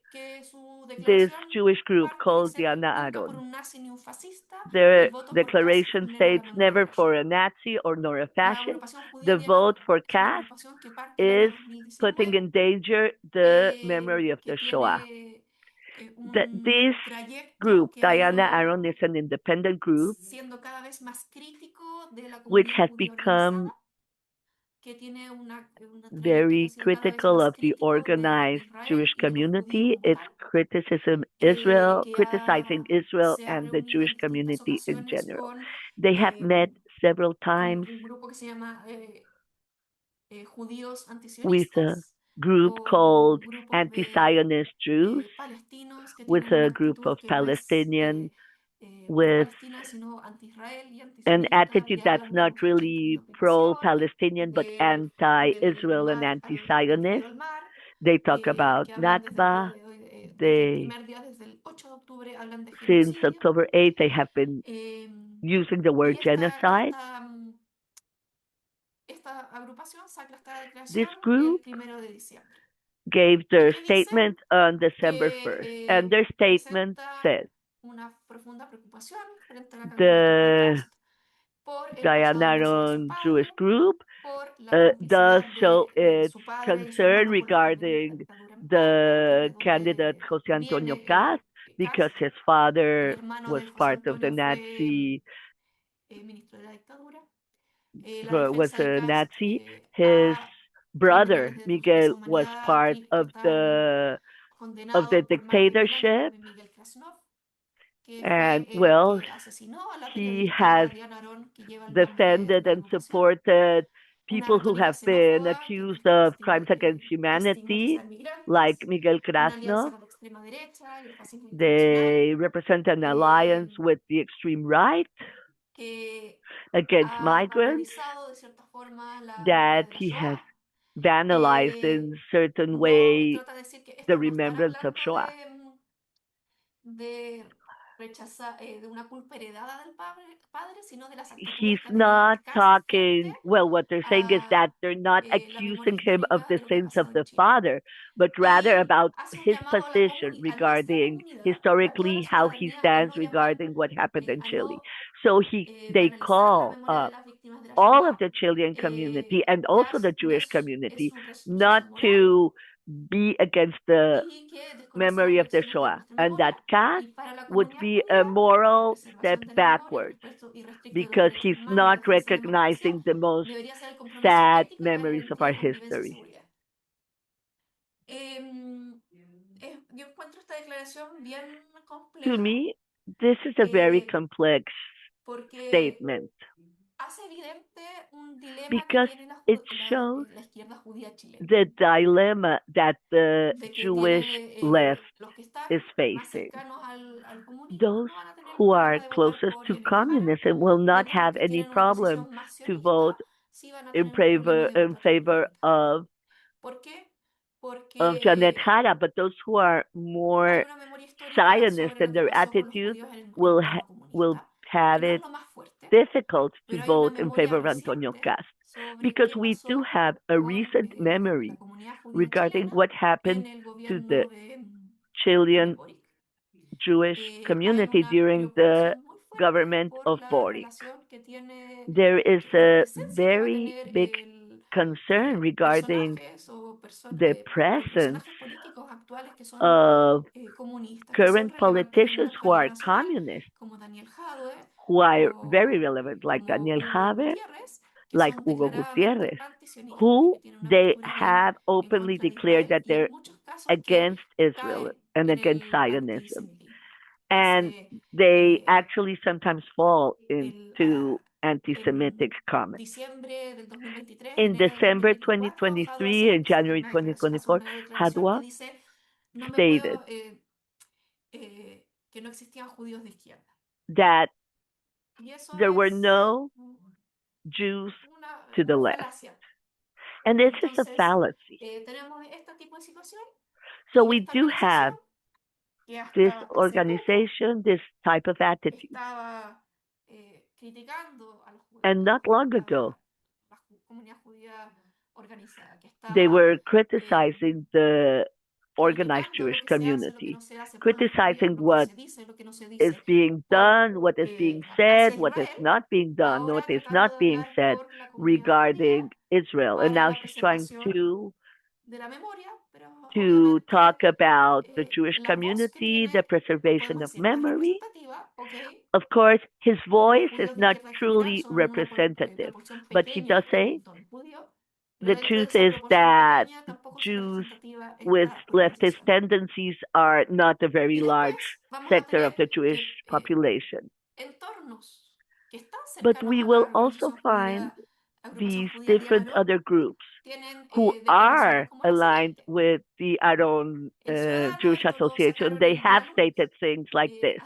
que su this declaración Jewish group parte, called dice, Diana nunca por Aron. un nazi ni un fascista, Their el voto por Kast declaration vulnera la states memoria de never la for Shoah. a Nazi or nor a La fascist. agrupación judía The Diana Aron vote for es una Kast agrupación que parte el año is 2019, putting in danger the memory of que the Shoah. tiene This un trayecto group, que ha Diana ido Aron, is an independent group siendo cada vez más crítico de la which comunidad has judía become organizada, que tiene un trayecto que ha very sido cada vez critical más of the crítico de organized Israel Jewish y de los judíos community, como its tal, criticism Israel, que criticizing Israel se ha and the reunido Jewish en distintas community in ocasiones general. They have met several con times un grupo que se llama judíos with a antisionistas, group called con grupos de Anti-Zionist Jews, palestinos que with tienen una a group actitud of que no es Palestinian, with pro-palestina, sino anti-Israel y an antisionista, attitude que that's hablan de not un rechazo de la really ocupación, pro-Palestinian but del anti-Israel and mar del río anti-Zionist. al mar, They talk about que hablan desde el día Nakba. de hoy, desde el They, primer día, desde el 8 de octubre, hablan de since genocidio. October 8th, they have been Eh, using the word y genocide. esta agrupación saca esta This declaración el group 1 de diciembre. gave ¿Y their qué dice? statement on December 1st, and Que their statement presenta says una profunda preocupación frente a la candidatura de the Kast por el pasado abuso de su Dianaron padre, Jewish group por la does complicidad show de its su padre y su concern hermano con los crímenes de la regarding dictadura en Palma, que the de candidate donde Jose Antonio Cast viene because Kast, his el father hermano was de José part of the Antonio fue Nazi, ministro de la dictadura. La was defensa de a Kast Nazi. His a criminales brother de Miguel lesa was humanidad part que of están the condenados por más criminales, dictatorship, como Miguel Krasnov, que fue and el well, que asesinó a la he has periodista Diana Aron, que lleva el nombre defended de la and agrupación. supported Una people who retórica have been xenófoba que accused of crimes against estigmatiza humanity, a like inmigrantes, Miguel una alianza Krasnov. con la extrema derecha y el fascismo internacional, They represent an alliance eh, with the extreme right que against ha migrants barbarizado de cierta forma la memoria that de la he has Shoah. vandalized in certain No way trata de decir que the esto no estará remembrance of hablando Shoah. de rechazar, de una culpa heredada del padre, sino de las He's actitudes que ha tenido not Kast frente talking, well, what they're saying is a that they're not la memoria accusing him of histórica the de lo que ha sins of pasado en the Chile. father, but rather Y about hace un his llamado position a nuestra regarding comunidad y a toda la historically how he ciudadanía a stands no llamar, regarding what happened in a Chile. no So they banalizar la call memoria de las víctimas de la all of Shoah. the Chilean community and also the Kast no Jewish es community un not resumen moral to be against the y que memory desconocemos of el the significado de Shoah, nuestra and that memoria. Cass Y para la would comunidad be judía, a la moral step preservación de la memoria, el backwards respeto irrestricto de los because derechos he's humanos, la not defensa y la democracia recognizing the most debería ser el compromiso sad ético que hay memories of our de convivencia y history. seguridad. Yo encuentro esta declaración bien To compleja me, This is a very Eh, complex porque statement hace evidente un dilema que because tiene it shows la izquierda judía chilena, the dilemma that the de que Jewish tiene left los que están is más facing. cercanos al comunismo Those no van a tener el who are problema de votar closest por to Elena Jara, communism will not mientras los have que any tienen una problem posición más to sionista vote sí van a in tener el problema de votar por favor Elena Jara. of ¿Por qué? Janet Porque Jara, but those who are hay more una memoria histórica Zionist sobre in lo que their pasó con los attitude judíos en el will entorno will comunista, que have no es it lo más fuerte, difficult to pero hay una vote in memoria favor of Antonio reciente Cast sobre because qué we do pasó have a con recent la memory comunidad judía regarding chilena what en happened el to the gobierno de Chilean Boric. Jewish Hay community una during the preocupación muy fuerte government por of la Boric. relación que tiene, There is por la a presencia que va a very tener big concern regarding personajes o the presence personajes políticos actuales que son of comunistas, que son current relevantes en el politicians who mercado are nacional, communist, como Daniel Jadwe who are very o relevant, like como Daniel Hugo Javer, Gutiérrez, que like son Hugo declaradamente Gutierrez, antisionistas y who que tienen una they postura have en openly contra de declared Israel that y en they're muchos casos que against Israel caen and en against el Zionism. antisemitismo. And Hace, they eh, actually sometimes fall el, into anti-Semitic en comments. diciembre del 2023, In enero del December 2024, Jadwe hace 2023 and January hace 2024, una declaración que Hadwa dice, no me stated puedo, que no existían judíos de izquierda. that Y eso there were es no Jews to the una left. falacia. And this is a Entonces, fallacy. tenemos este tipo de situación So y we esta do organización have que this hasta hace poco organization, this type of attitude. estaba criticando a los And not long ago, la comunidad judía organizada, que they estaba were criticizing the organized criticando Jewish lo que se hace, lo que community, no se hace por los judíos, criticizing lo que what se dice, lo que no se is dice being por, done, what is being hacia said, what is Israel, not being done, what ahora is tratando not de being hablar said por la comunidad judía regarding Israel. And para now la he's trying preservación de la memoria, pero to talk obviamente about the Jewish la voz que community, the tiene, preservation podemos of decir, no es memory. representativa, ok, Of course, his porque los voice is judíos de not izquierda en general truly son una representative, proporción but he does pequeña del say montón judío, pero the dentro de truth esa is proporción that pequeña tampoco es Jews representativa with esta leftist organización. tendencies are not a very Y large después vamos a sector of tener the Jewish que population. entornos que están But cercanos we a la will also find agrupación these judía Día different Maró other groups tienen who declaraciones are como la aligned siguiente. with the Aaron El Ciudadano, Jewish esto lo Association. sacaron They en have diálogo, stated things like this.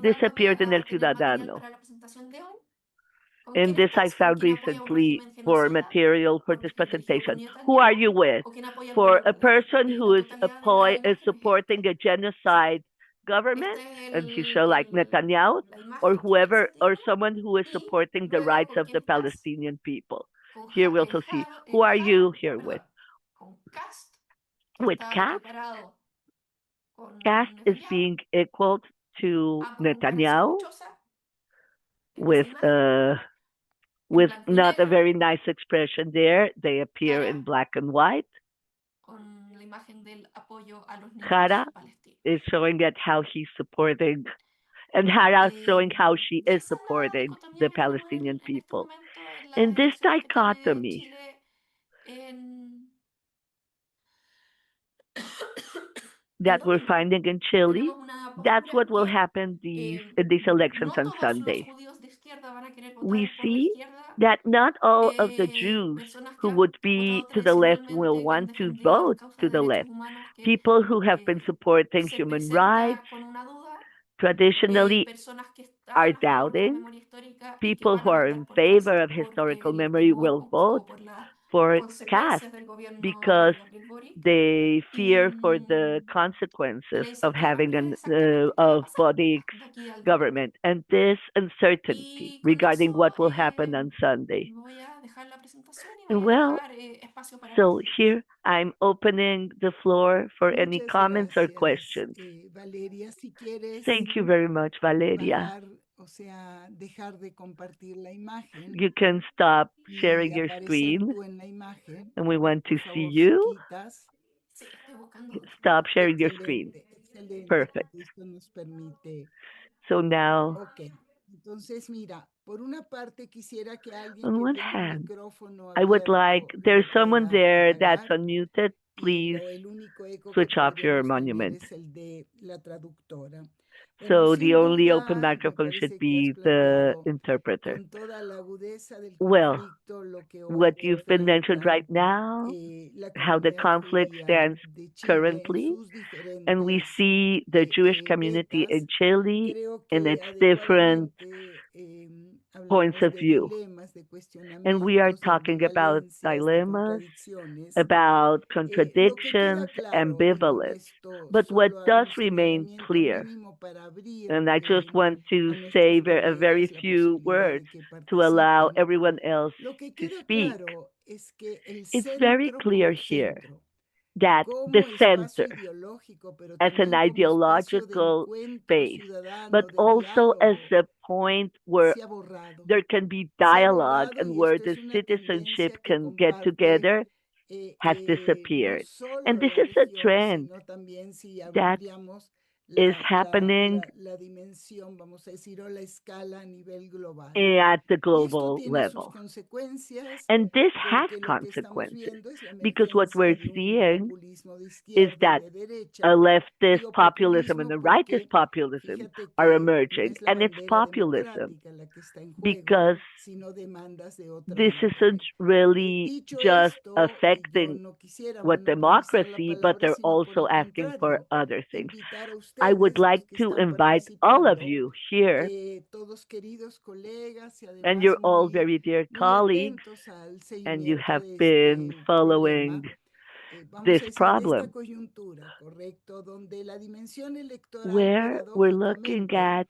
This ayudándome appeared in El a tener material Ciudadano. para la presentación de hoy. ¿Con In quién this I estás? ¿Con found quién apoya un recently régimen for genocida material for this por, dirigido por presentation. Who are Netanyahu? you with? ¿O quién apoya el For gobierno a palestino? person Y who la is totalidad de la is imagen es supporting esta. a Sí, genocide government, esta and he show like es Netanyahu, la or imagen que está en whoever, or centímetros. someone who is Y supporting the luego, rights ¿con of quién the estás? Palestinian people. Con, Here we also see who are you here with. perdón, con Cast, que With está Katz, equiparado con Katz is Netanyahu, being equal to ambos con cara Netanyahu sospechosa en esa imagen, en with blanco y not a negro, very nice expression there. They appear Jara in black and white. con la imagen del apoyo a los Jara niños palestinos. is showing at how he's supporting, and Hara showing how she Y is esa es la supporting dicotomía the que tenemos Palestinian en este people. momento en In las this elecciones que tiene dichotomy Chile en, en that we're domingo. finding in Chile, Tenemos una that's postura what will que happen in these elections no on todos los Sunday. judíos de izquierda van a querer We votar por la see izquierda. that not all of the Jews Personas que who han would be votado to the left will tradicionalmente, que han want to defendido las vote to causas de the derechos left. humanos, que People who have been supporting se human rights presenta con una duda, traditionally personas que are están a favor de la doubting. memoria histórica y que People van who a are votar in por favor Cast of por historical el memory temor will vote por las for Cast consecuencias del gobierno because de Gabriel Boric. they Y, fear for the y consequences la of having incertidumbre de exactamente qué va a of pasar Bodik's de aquí al domingo. government and this uncertainty Y con regarding eso what will happen on Sunday. voy a dejar la presentación y And voy a well, dejar espacio para so preguntas. here I'm opening the floor for any Muchas comments or gracias, questions. Valeria. Si quieres Thank you very much, Valeria. parar, o sea, dejar de compartir la imagen You can stop y sharing your aparecer screen, tú en la imagen, and we want to por see favor, si you. quitas. Sí, estoy buscando. Stop sharing your screen. Excelente, excelente, Perfect. porque esto nos permite. So now, Ok, entonces mira, por una parte quisiera que alguien on que one tenga un hand, micrófono I would like, abierto there's lo someone pueda there that's apagar unmuted. y Please el único eco que switch off your podríamos tener monument. es el de la traductora. Bueno, So the sin only open duda, me microphone should parece que has be the planteado interpreter. con toda la agudeza del Well, conflicto lo que hoy what you've been mentioned enfrenta right now, la how the comunidad conflict judía stands de Chile en currently, sus and we diferentes see the Jewish community vetas. in Chile Creo in que its different adecuadamente points hablamos of de view. dilemas, de And we are cuestionamientos, de talking about ambivalencias, de dilemmas, contradicciones. about Lo que contradictions, queda claro, y con ambivalence. esto But what solo hago does un remain señalamiento clear, mínimo para and I just abrirle want to a nuestros say a very colegas la few posibilidad words de que to allow participen, everyone else lo que to queda speak. claro es que el It's very centro clear como here centro, that the como espacio center, ideológico, pero as an también como espacio de ideological encuentro space, but ciudadano, de also as diálogo, a point where se ha borrado. there can be Se ha dialogue borrado and y where esto the es una citizenship tendencia que can get comparte together has no disappeared. And solo this la is a región, trend sino también si that ampliamos is happening la dimensión, vamos a decir, o la escala a nivel global. at the Y esto global tiene sus level. consecuencias And this has porque lo que estamos consequences viendo es la because what emergencia we're de un seeing populismo de is izquierda y that de a derecha. leftist Digo populism and populismo a rightist porque populism fíjate are que no emerging. es la And it's bandera populism democrática la que está en juego, because sino demandas de otra this isn't índole. really Dicho just esto, yo affecting no quisiera what monopolizar la democracy, but palabra, they're sino por also el asking for contrario, other things. invitar a I would ustedes, like los que to están invite all of participando, you here, todos queridos colegas y and además you're all very dear muy colleagues, atentos al and you seguimiento have de been este following problema, vamos this a decir, de esta problem, coyuntura, ¿correcto? Donde la dimensión electoral, where we're looking paradójicamente, at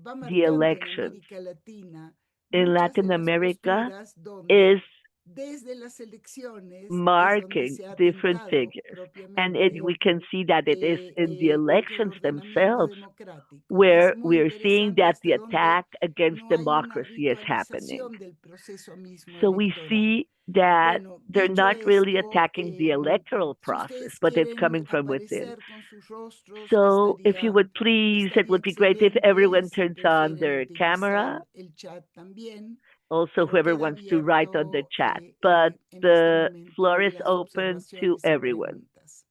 va the marcando en elections América Latina in muchas de Latin las America posturas is donde desde las elecciones es donde marking se ha different atentado figures. And propiamente we can see that it is in the contra el elections ordenamiento themselves democrático. Es where muy we are seeing interesante that the hasta donde attack against no hay una democracy is happening. ritualización del proceso mismo So we electoral. see that Bueno, they're dicho not really esto, attacking the electoral si process, ustedes but it's quieren coming from within. aparecer con sus rostros, So if you would please, it estaría would be great if excelente. everyone Si turns on prefieren their camera. utilizar el chat también, Also, pero whoever queda wants to write on the abierto chat, but en este the floor momento is las open to observaciones y everyone. preguntas.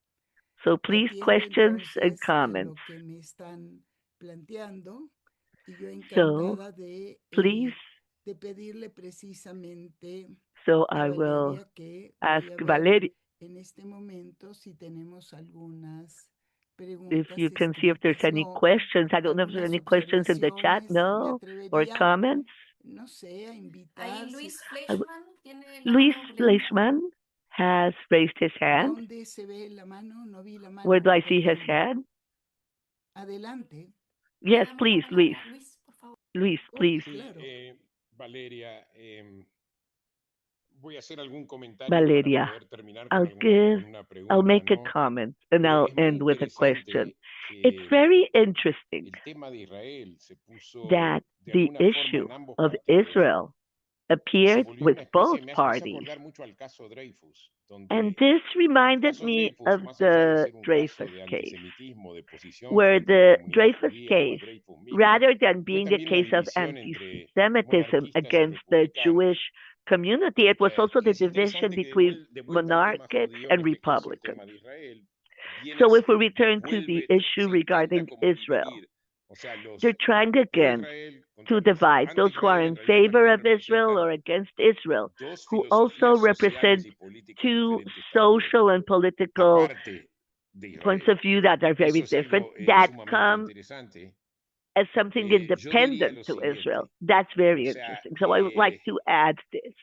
So please, Atiendo questions and entonces a comments. lo que me están planteando y yo So encantada please, de pedirle precisamente so a I will Valeria que ask voy a ver Valeria en este momento si tenemos algunas if you preguntas can see if there's escritas. any No, questions. I don't know if there's algunas any questions in the chat, observaciones. Me no? Or atrevería, comments? no sé, a Ahí invitar. Luis I w- Fleischmann tiene la Luis mano levantada. Leishman has raised his hand. ¿Dónde se ve la mano? No vi la Where do mano, I see his perdón. hand? Adelante. Yes, Damos la please, palabra a Luis, por favor. Luis, Oh, please. Sí, claro. Valeria, voy a hacer algún comentario para Valeria, poder terminar I'll con una I'll pregunta, make a ¿no? comment and Pero I'll es muy end with a question. interesante It's que very interesting el tema de Israel se that puso de the alguna forma issue en ambos of partidos Israel y se appeared volvió with una both especie, me hace parties. acordar mucho al caso Dreyfus, And donde this el reminded caso me Dreyfus, of más allá de the ser un caso Dreyfus de case, antisemitismo, de posición where frente a la the comunidad Dreyfus judía o a case, Dreyfus mismo, rather than fue being a también una case of división entre anti-Semitism monarquistas y against the Jewish republicanos. community, it was also Y the es division interesante que between de vuelta al tema monarchists judío, en and este caso el Republicans. tema de Israel, So if we return to the issue se intenta regarding como Israel, dividir, o sea, they're los trying pro again Israel contra to los divide those anti who are Israel, en in realidad favor también of Israel representan or against Israel, dos who also filosofías sociales represent y políticas two diferentes también, social and political aparte de points Israel. of view that are very Eso es different, algo that sumamente come interesante. as something Yo diría independent lo to Israel. siguiente, That's o very sea, interesting. So I would like to add this.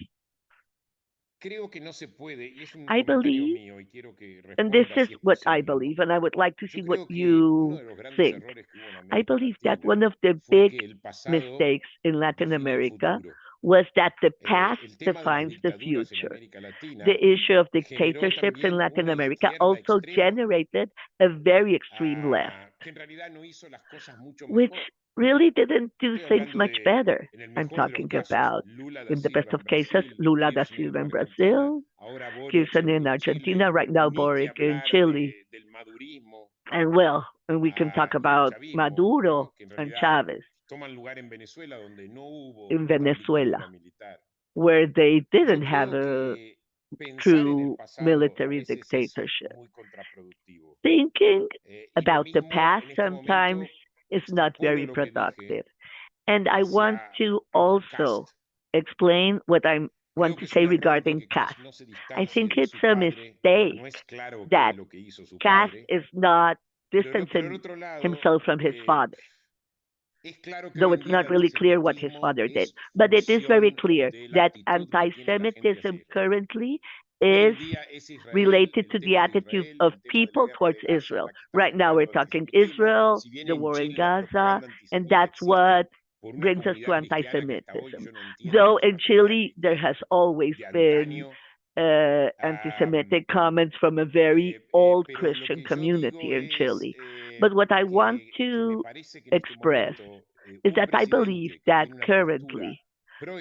creo que no se puede, y es un I comentario believe, mío y quiero que and this responda is si es what I posible, ¿no? believe, and I would like to Yo see what creo que uno you de los grandes think. errores que hubo en I América believe that Latina one of the fue big que el pasado mistakes in Latin definió el America futuro. was that the past El tema de las defines the dictaduras en future. América The Latina issue of generó dictatorships in también Latin una America izquierda also extrema generated a very extreme left, que en realidad no hizo las cosas mucho which mejor. really didn't do Estoy things hablando much de, better. en el I'm mejor de los talking casos, about, Lula da in the best Silva of en cases, Brasil, Lula da Kirchner Silva en in Argentina, Brazil, ahora Boric Kirchner in en Chile, Argentina, right now ni que Boric in hablar Chile, del madurismo and well, and we can talk y el about chavismo, Maduro ¿no? Que en and realidad Chavez toman lugar en Venezuela donde no hubo in una dictadura Venezuela, militar. where they didn't Yo have creo a que pensar en el true pasado a military veces es dictatorship. muy contraproductivo. Thinking Y lo about the mismo past en este sometimes momento is not después de very lo que dije, productive. And I want hacia to also caste. explain what I want Creo to que es say un error regarding porque caste. Cass no se I distancia think de it's su a padre. No mistake es claro qué that es lo que hizo su caste padre. is not Pero por distancing el otro lado, himself from his father, es claro que though hoy en it's día not el really clear what his antisemitismo father did. es But it is very función clear de la that actitud que tiene la gente hacia anti-Semitism Israel. currently Hoy en is día es Israel, related el to the tema de attitude Israel, of el tema de la people guerra towards de Gaza, Israel. la que estamos Right now, we're hablando de talking antisemitismo. Israel, Si bien the en war in Chile la Gaza, propaganda and antisemita that's what existe por una brings us to comunidad cristiana que hasta hoy anti-Semitism. yo no entiendo Though que es in una comunidad Chile, there has cristiana always de been antaño. anti-Semitic comments from a very old Pero lo Christian que yo digo community in es Chile. But what I want que me to parece que en este express momento is un that I believe presidente que that tiene una postura currently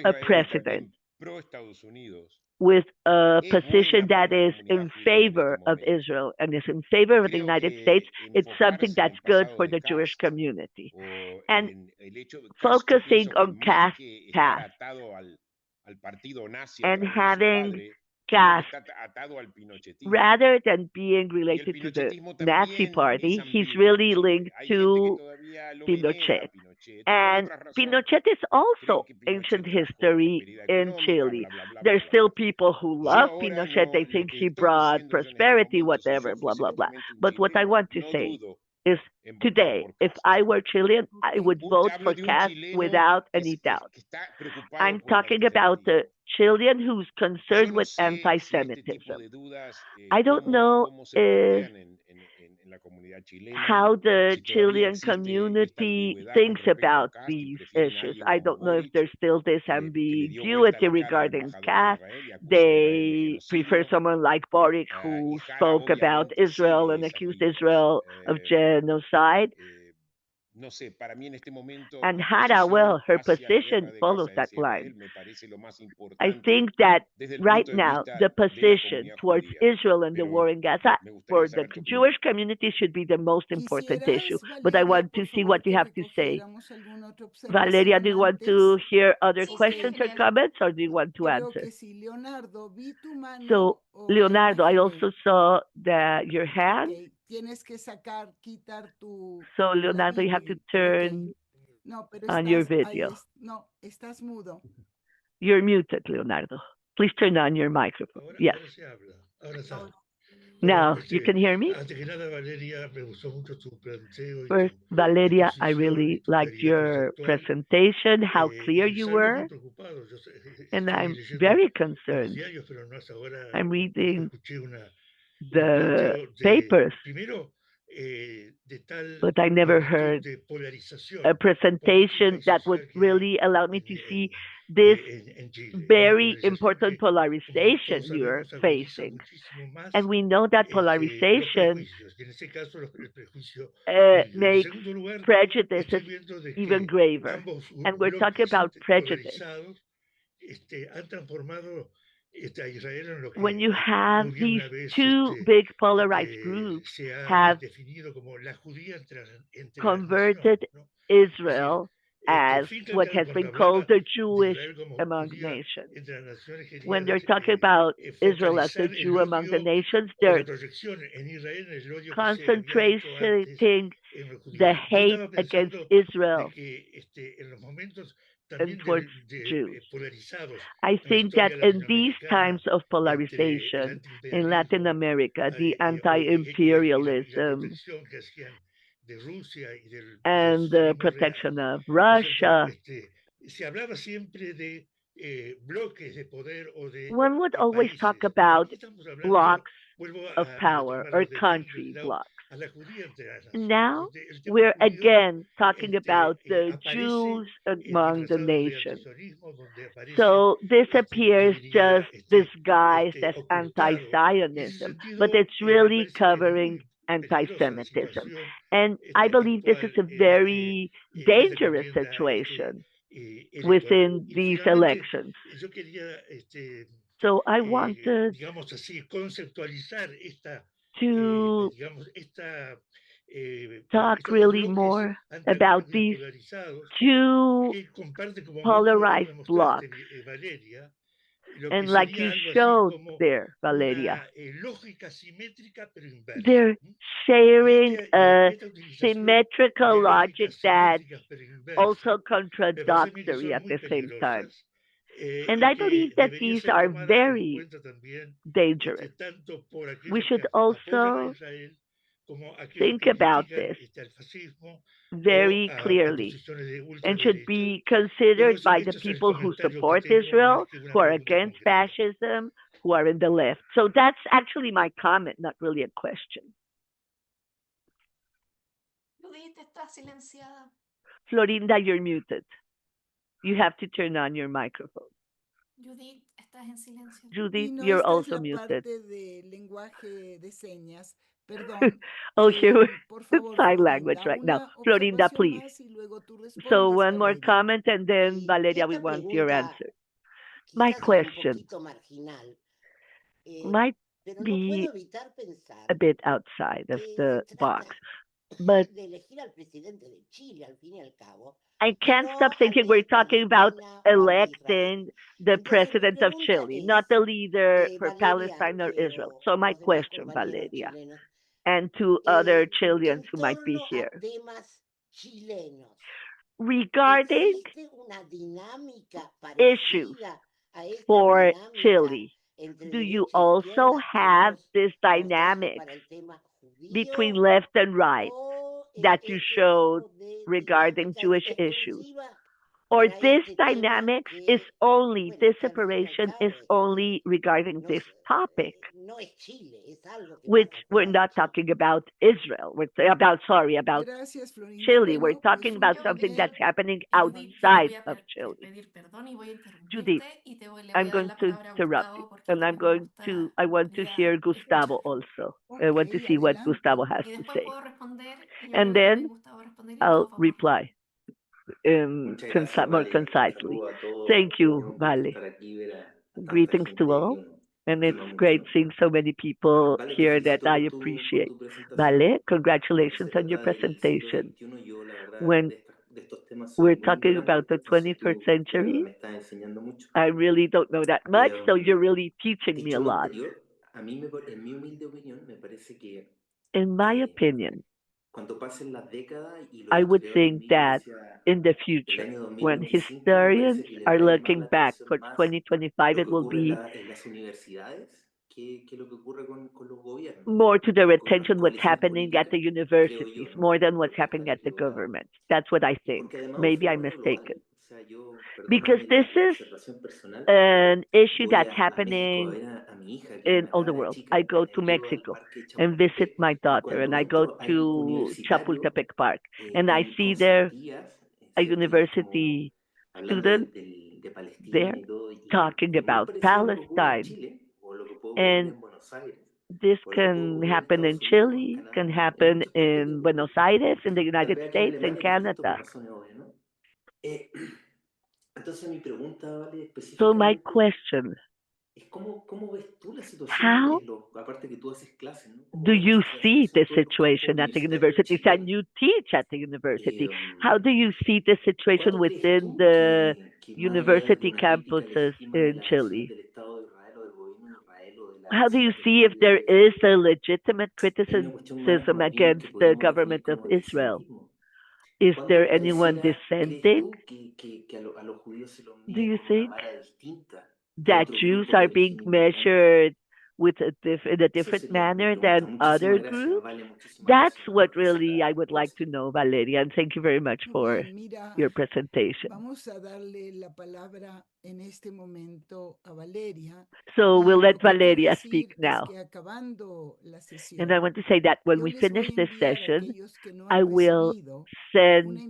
a pro-Israel y president también pro-Estados Unidos with a es position buena para that la is comunidad in judía en este favor of momento. Israel and is in favor Y of the creo United States, que it's something enfocarse en that's el good pasado for de the Jewish Cast community. o And en el hecho de Cast, yo focusing pienso que on más caste que estar past atado al partido nazi a and través de su having padre, creo que caste está atado al pinochetismo. rather than being Y el related to the pinochetismo Nazi también es party, he's ambiguo en really Chile. linked Hay gente que to todavía lo venera a Pinochet. Pinochet por And otras razones. Pinochet is Creen also que ancient Pinochet trajo history prosperidad in económica, Chile. bla, bla, bla, bla, There's bla, still bla. people who Yo love ahora Pinochet. They lo think que he estoy brought diciendo yo en este prosperity, momento, si whatever, yo blah, fuese en blah, este blah. momento un But what I chileno, want to no say dudo is en votar today, por if Cast. I were Chilean, I would vote Hablo for de un Cast chileno without que, any doubt. que está preocupado I'm por el talking about the antisemitismo. Chilean who's Yo concerned no with sé si este tipo anti-Semitism. de dudas, I don't know cómo se plantean en la comunidad chilena, how the si todavía Chilean existe esta community ambigüedad con thinks respecto a about Cast y these prefieren a issues. alguien I como don't know if Boric, there's still this que le dio vuelta ambiguity la cara al regarding embajador de caste. Israel y acusó a Israel de They prefer genocidio. someone like Boric Y who Jara spoke about obviamente Israel sigue and esas accused líneas. Israel of genocide. No sé, para mí en este momento And la Hara, posición well, her hacia la guerra position de follows Gaza y that hacia line. Israel me parece lo más I importante think that desde el right punto de now, vista the de la position comunidad towards judía. Israel and the war Pero in Gaza me gustaría for the saber tu Jewish opinión. community should be the most important issue. ¿Quisieras, But I Valeria, want por to see what favor, you que have to say. recogiéramos alguna otra Valeria, observación do you want to antes? hear other Sí, sí, questions or genial. comments, or do you want to Creo answer? que sí. Leonardo, vi tu mano So, o la Leonardo, I imaginé. also saw your hand. Ok, tienes que quitar So, la Leonardo, you have to video. Ok. turn No, pero on your estás ahí. video. No, estás mudo. You're muted, Leonardo. Please turn on your microphone. Yes. Ahora se habla, ahora está. Ahora. Now, Bueno, you can hear me? antes que nada, Valeria, me gustó mucho tu planteo y First, tu Valeria, I exposición y really tu liked claridad your conceptual. presentation, how clear Y you salgo muy were, preocupado. Yo and estoy I'm leyendo very los concerned. diarios, pero no hasta ahora I'm reading escuché un the planteo papers, primero, de tal but I never magnitud heard de a polarización política presentation y that would social que hay really allow me to see en, this en Chile. Una very polarización important que, como polarization todos you're sabemos, agudiza facing. muchísimo más And we know that los polarization prejuicios, y en este caso el prejuicio judío. En makes segundo lugar, prejudices estoy viendo de even que graver. ambos And we're talking bloques about prejudice. polarizados han transformado a Israel en lo When you que have muy bien these una vez two big polarized groups se ha have definido como la judía entre las naciones, converted ¿no? Es decir, Israel que al as fin y al what cabo, has cuando been called hablaba the de Jewish Israel como among judía nations. entre las naciones, When quería they're talking about Israel as the focalizar el Jew among the odio nations, o la they're proyección en Israel, en el odio que se había hecho antes concentrating en los the judíos. Yo hate estaba against pensando de Israel que en los momentos and también towards Jews. polarizados I en la think that historia in these times latinoamericana of entre el polarization in Latin antiimperialismo America, the y la anti-imperialism protección que hacían de Rusia y del and the sionismo real, protection of ¿no es cierto? Russia, Se hablaba siempre de bloques de poder o de one would always talk países. about Aquí estamos hablando, yo blocks vuelvo of a power retomar or lo de country lado blocks. a la judía entre las naciones, Now donde el tema we're judío again talking about the aparece Jews among the disfrazado de nations. antisionismo, donde aparece So this appears debería just disguised as ocultado. Y en ese anti-Zionism, but sentido, it's me really parece que es covering muy peligrosa la anti-Semitism. situación And I believe this is actual a very en esta dangerous contienda situation electoral. within Y these finalmente, elections. yo quería, So I wanted digamos así, conceptualizar to digamos, talk estos dos really bloques more about alternamente these polarizados two que comparten, como muy bien polarized demostraste, blocks. Valeria, lo que And like you sería algo así showed como there, Valeria, una lógica simétrica pero inversa. they're ¿Mm? sharing a Esta utilización symmetrical de logic lógicas that's simétricas pero inversas also me parece a mí que contradictory son at muy the same time. peligrosas And y I believe que that deberían these ser are tomadas en very cuenta también dangerous. tanto por We aquellos que should apoyan a also Israel como aquellos think que about critican this al fascismo o very a clearly posiciones de and should ultraderecha. be Pero considered by the este es el people who comentario que support tengo más Israel, que una who are pregunta against concreta. fascism, who are in the left. So that's actually my comment, not really a question. Judith, estás silenciada. Florinda, you're muted. You have to turn on your microphone. Judith, estás en silencio. Judith, Y no, you're esta es also la muted. parte de lenguaje de señas. Perdón. Oh, here Por it's favor, sign Florinda, language right now. una Florinda, observación please. más y luego tú respondes, So one more Valeria. comment and then Valeria, we Esta want your pregunta answer. My quizás sea un question poquito marginal, might pero no be puedo evitar pensar a bit outside of que the se box, trata but de elegir al presidente de Chile, al fin y al cabo, I y can't no stop al thinking we're de talking about Palestina o al de Israel. electing the Entonces, mi president of pregunta Chile, not es, the leader for Valeria, Palestine or que Israel. So my los demás question, compañeros Valeria, chilenos, and to other Chileans en who might be torno a here, temas chilenos, regarding ¿existe una dinámica issues parecida a esta for dinámica Chile, entre do you derecha e also izquierda que have hemos this mostrado dynamics para el tema between judío? left and right ¿O that you este showed tipo de regarding dinámica es Jewish issues? exclusiva Or para this este tema dynamics is que, only, bueno, this que al fin y al separation is cabo only regarding no, this topic, no es Chile, es algo que which pasa we're fuera de not Chile? talking about Israel. We're about, sorry, about Gracias, Florinda. Chile. We're Bueno, talking pues un about Yo, something primer... that's happening Judith, yo te outside voy a of Chile. pedir perdón y voy a Judith, interrumpirte y le voy I'm a dar going la to palabra a interrupt you. Gustavo porque And I'm también me going to, I want to gustaría hear Gustavo escucharlo. also. I Ok, want to see what adelante. Gustavo has Y to después say. puedo responder y yo And creo que también then Gustavo respondería y I'll todos vamos a reply Muchas gracias, more Vale. Un concisely. saludo a todos. Thank Es you, un gusto Vale. estar aquí, ver a tanta Greetings to gente all. que uno And it's estima mucho, great ¿no? seeing so many people Vale, te here that felicito I por appreciate. tu presentación. Vale, Cuando congratulations se on your trata del siglo presentation. XXI, yo la verdad When de estos temas soy we're muy talking ignorante, about the entonces 21st tú de verdad century, me estás enseñando mucho. I really don't know that much, so you're really teaching me Dicho a lo lot. anterior, a mí, en mi humilde opinión, me parece que In my opinion, cuando pasen las décadas y los I would historiadores think miren that hacia in the el future, año when 2025, me historians parece que les are va a llamar looking la back atención towards más 2025, lo it que will ocurre be en las universidades que lo que ocurre con los gobiernos, more to their con las attention what's coaliciones happening at políticas, the creo yo, universities, ¿no? more than what's Puedo happening estar at the equivocado. government. That's what I Y think. porque además un Maybe I'm fenómeno global, mistaken. o sea, yo, Because perdóname this la is observación personal, an issue voy that's a México a happening ver a mi hija, que es in una all the cabra world. chica, I go la to llevo al Mexico parque and visit Chapultepec, my y daughter, and cuando I go entro hay to universitarios Chapultepec Park, and I see there sentías, a ¿cierto? Y como university hablando student de Palestina there y todo, talking y muy about parecido a lo que ocurre en Palestine. Chile, o lo que puede ocurrir And en Buenos Aires, this o lo que puede can ocurrir en happen in Estados Unidos, en Chile, can Canadá, en happen muchas partes in del Buenos mundo. Aires, in the Tal United vez acá en States, in Alemania es distinto por Canada. razones obvias, ¿no? Eh, entonces mi pregunta, Vale, So my específicamente question, es cómo ves tú la situación how aparte que tú haces clases, ¿no? ¿Cómo do ves you la see situación the tú en los campos situation at the universitarios universities and chilenos? you teach at the university? Eh, How do you see the situation ¿Cuándo crees within tú the que más allá de university una crítica campuses legítima de in las acciones Chile? del Estado de Israel o del gobierno de Israel o de la How do you vecina see if territorial there de is Israel, a legitimate hay una cuestión más, criticism más bien against que the podríamos definir government of como Israel? antisemitismo? Is ¿Cuándo there anyone pareciera, crees dissenting? tú, que a los judíos se los Do mide you con una think vara distinta a that otros Jews grupos de are being origen inmigrante? measured with in a Esa different sería mi manner pregunta. than other Muchísimas gracias, groups? Vale, muchísimas That's gracias what por esa really I would like to aportación. know, Valeria, and thank you very much Muy for bien, mira, your presentation. vamos a darle la palabra en este momento a Valeria. So Y we'll lo let que quiero Valeria decir speak es now. que acabando la And I sesión, want to say that when yo we les finish voy a this enviar a session, aquellos que no I han will recibido una send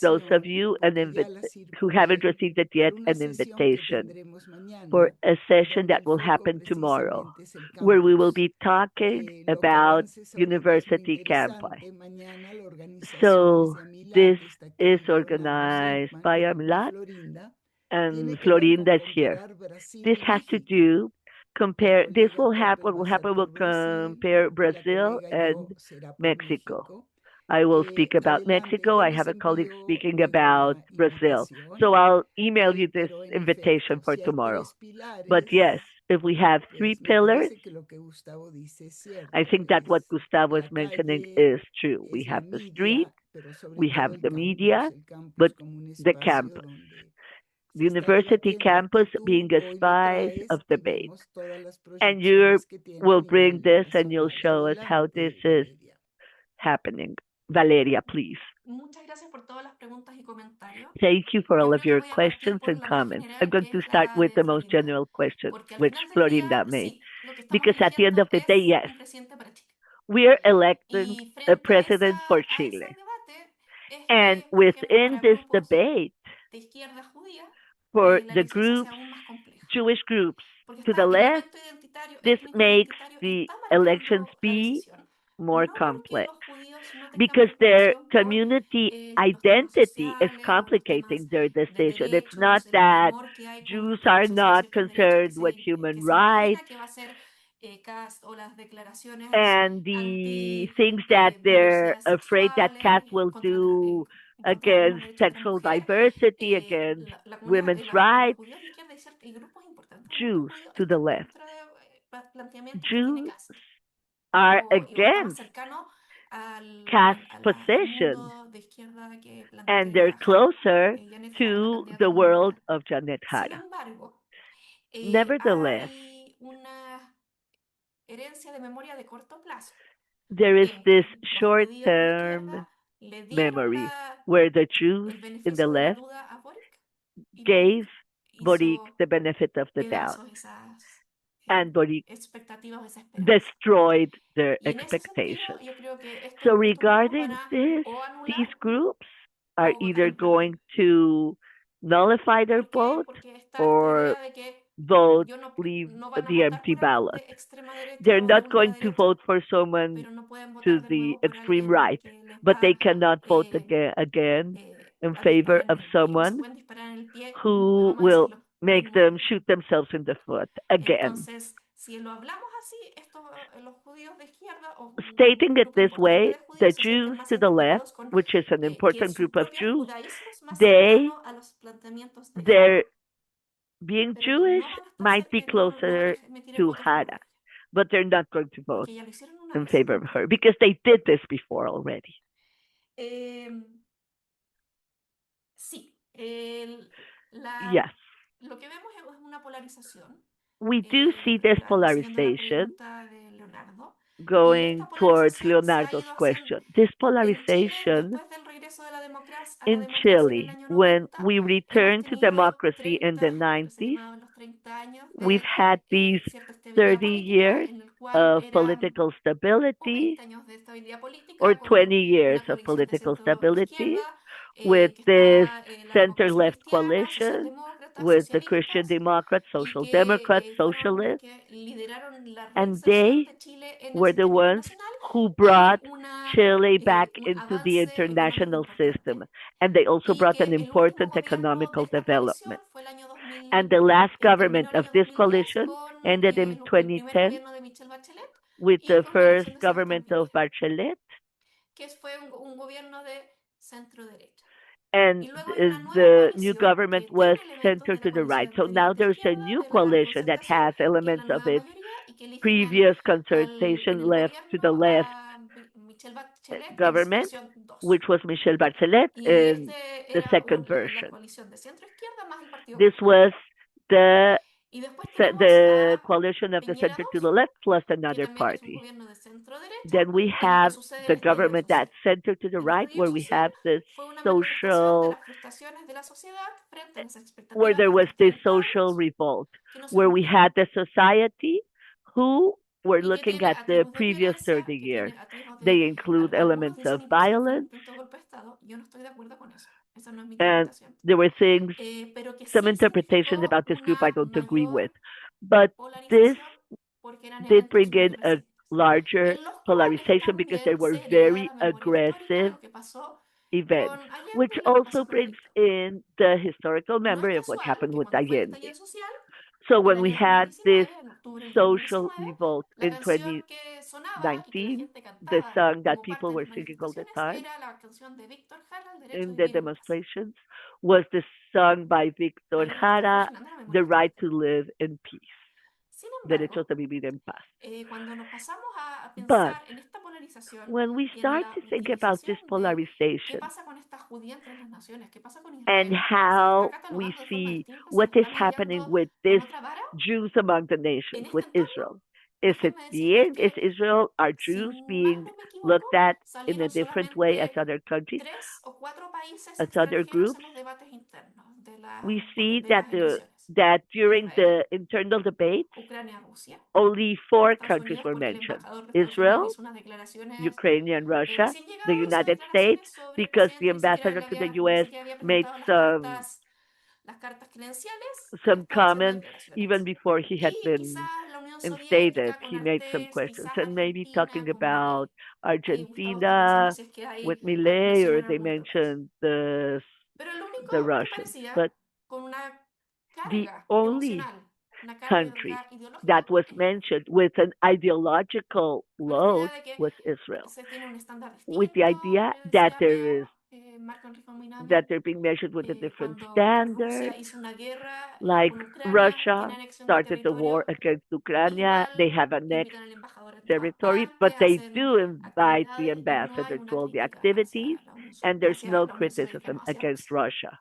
those of invitación, you porque ya la who haven't circulé, received it para yet una an sesión que invitation tendremos for mañana, a session donde that el will foco happen tomorrow, precisamente es el where we will campus. be talking Lo que about avances ahorita es muy university campi. interesante. Mañana la organización es So de Amila, this que está is aquí, organized Leonardo by Seidman y Amlat, Florinda. and Tiene que ver con Florinda is here. comparar Brasil This y has to México. do El this colega will Topper happen, va what a will ser happen will por Brasil compare y la Brazil colega and yo será por Mexico. México. I will speak about Mexico. I les have a colleague envío speaking luego about una Brazil. invitación, So I'll email you this pero en invitation efecto, for si hay tomorrow. 3 pilares, But yes, if we have 3 pues me pillars, parece que lo que Gustavo dice es I cierto, think that what es Gustavo is la mentioning calle, is true. We es la have the street, media, pero sobre we todo have the media, el campus but como un the espacio campus, donde the se está university debatiendo. Y campus being tú a hoy lo spice traes of y debate. vemos todas las And you proyecciones que tiene a will bring nivel this and you'll nacional. show us how this Adelante, is Valeria. happening. Valeria, please. Muchas gracias por todas las preguntas y comentarios. Thank you for Yo all creo of que your voy a partir questions por and la más comments. I'm general, going que to es start la with de the most Florida. general question, Porque al which final del Florinda día, made. sí, lo que estamos Because at the end eligiendo of the day, es yes, un presidente para Chile. we are electing Y a frente president for a ese Chile. debate es And que, por ejemplo, within para this grupos debate, de izquierda judía, for la the elección se hace groups, aún más compleja. Jewish groups Porque to the el left, momento identitario, this étnico makes identitario the está elections marcando la be decisión. more No porque complex los judíos no tengan because their preocupación por community los temas identity is sociales o los temas complicating their de decision. It's not derechos, el that temor que hay Jews con are relación a not ciertos derechos concerned with que human se imagina rights que va a ser CAST o las declaraciones and the anti things that they're diversidades afraid that sexuales, Cass will do en contra de algunos against derechos de la sexual mujer. diversity, against La comunidad women's de los rights. judíos de izquierda y grupos importantes de grupos Jews judíos to the están en left. contra de planteamientos que tiene Jews CAST are o está más against cercano Cass' al position, mundo de izquierda que and they're plantea closer Janet Jara, la to candidata the world presidencial. of Janet Sin Jara. embargo, Nevertheless, hay una herencia de memoria de corto plazo there is en this que los short judíos de term izquierda le dieron memory where the Jews el in the beneficio de la left duda a Boric y gave Boric Boric hizo the benefit of the doubt, pedazos esas and Boric expectativas o esa esperanza. destroyed their Y en ese sentido, expectations. yo creo que So estos grupos regarding van a this, o anular these groups are o votar either en blanco. going to nullify their ¿Por qué? vote Porque está esta or idea de que vote, no, leave no van a the votar empty por alguien ballot. de extrema derecha They're o de not going to ultraderecha, vote for someone pero no pueden to votar de the nuevo por extreme alguien right, que les but they va cannot vote again in a favor disparar en of el pie o se someone pueden disparar en el pie, who vamos a will decirlo de make nuevo. them shoot themselves in the foot again. Entonces, si lo hablamos así, los judíos de izquierda o un Stating it grupo this importante way, de the judíos se sienten Jews más to the left, identificados con which is an que important su group of propio Jews, judaísmo es más they, cercano a los planteamientos de Jara, their being pero que Jewish, no van a estar might be no van a closer emitir el to voto a favor Hara, de ella, but they're not going to vote porque ya lo hicieron una in vez. favor of her because they did this before already. Sí, Yes, lo que vemos es una polarización, we do see this siguiendo la polarization pregunta de Leonardo, y going esta towards polarización se ha Leonardo's ido haciendo question. This en Chile polarization después del regreso de la democracia, a la in democracia en el Chile, año when 90. we Hemos returned to tenido democracy in the 30, lo que se 90s, llamaban los 30 años we've de had these cierta estabilidad 30 política, years en el cual of era political o stability 20 años de estabilidad or política con 20 years una of coalición de political centro stability izquierda, with que this está la center democracia left cristiana, coalition socialdemócratas, with the Christian socialistas, Democrats, y Social Democrats, que fueron los Socialists, que lideraron la and reinserción they de Chile en el were the sistema ones internacional who y brought Chile back un into the avance económico international system. importante. And they also Y brought que an el último important gobierno de economical esta coalición development. fue el año And 2000, the last terminó government el of año this 2010 coalition con ended in el primer 2010 gobierno de Michelle Bachelet with y the con una first elección de Sebastián government of Piñera, Bachelet, que fue un gobierno de centro derecha. and Y luego hay una nueva the new coalición government que was tiene elementos de centered la to the right. coalición So now anterior de there's a izquierda, new de la gran coalition that concertación, has que es la elements of nueva its mayoría, y que eligen previous en concertation el left to the gobierno left a Michelle Bachelet en su government, versión 2. which was Michelle Bachelet Y in este the era second la version. coalición de centro izquierda más el Partido This Popular. was the Y después tenemos the a coalition of the Piñera center to the 2, left plus que another también es un party. gobierno de centro derecha, Then we y lo que have sucede the en estallido government social. that's centered to the El right, estallido where we social have the fue una manifestación de social, las frustraciones de la sociedad frente a las where expectativas there de was nuestros this social estados revolt, que no se where we cumplieron, had the society who were y que looking tiene at the atisbos de previous violencia, 30 que years. tiene atisbos They de include algunos elements of dicen incluso que fue un violence, intento de golpe de Estado. Yo no estoy de acuerdo con eso. Esa no es mi and interpretación. there were things, Pero que some sí interpretations significó about this group I una don't agree with. mayor But this polarización porque eran did eventos bring muy in a recientes, larger en los cuales polarization because there también were se hereda very la memoria histórica de aggressive lo que pasó events, con Allende which y lo que also pasó con brings Arevalo. in the historical No es memory of what casual happened que with cuando fue el estallido Allende. social, So el when año we had 2019, this en octubre del social 2019, revolt la in canción que sonaba y que la 2019, gente the cantaba song that como people parte de were las singing all the manifestaciones time era la canción de Víctor Jara, El derecho a in the vivir en paz. demonstrations was the song by Victor Ahí me estoy Jara, reflejando la The memoria Right to histórica. Live in Peace, Sin Derechos embargo, de Vivir en Paz. cuando nos pasamos a But pensar en esta polarización when we y en start la to think about this utilización de qué polarization pasa con esta judía entre las naciones, qué pasa con and Israel, se le está how we catalogando de forma see distinta, se what le is está happening midiendo with con this otra vara, Jews among the en nations, este with entorno, Israel. Is it déjenme decirles is que, Israel, are si Jews mal being no me equivoco, looked at in a salieron different way as solamente other countries, 3 o 4 países as other extranjeros groups? en los debates internos We see de that las elecciones. that during Israel, the internal debates, Ucrania, Rusia, only four Estados countries Unidos, were porque el mentioned: embajador de Estados Unidos Israel, hizo unas declaraciones Ukraine, and Russia, recién the llegado, hizo United States, declaraciones sobre el because the presidente, ambassador to the ni US siquiera había made presentado las cartas credenciales y some estaba haciendo comments even declaraciones. before he had Y been quizás la Unión instated. Soviética con He made some Artés, questions quizás and maybe Argentina talking con Milei. about Ahí Gustavo está pensando Argentina si es que with ahí Millet, or mencionan they algún otro país. mentioned Pero el único the que Russians. parecía But con una the carga only emocional, una country carga ideológica, that was es Israel. mentioned with an ideological Con esta idea load de que was Israel, se tiene un estándar with the distinto, idea le that decía there is Leo, Marco Enrico Minami, that they're being measured with a different cuando Rusia standard. hizo una guerra Like con Ucrania, tiene Russia anexión de started the war territorio, against Ukraine, they igual have annexed invitan al embajador en todas territory, but partes, they hacen do invite the actividades y no hay ambassador to una all the crítica activities, and there's hacia no la Unión Soviética, criticism no hacia against Rusia. Russia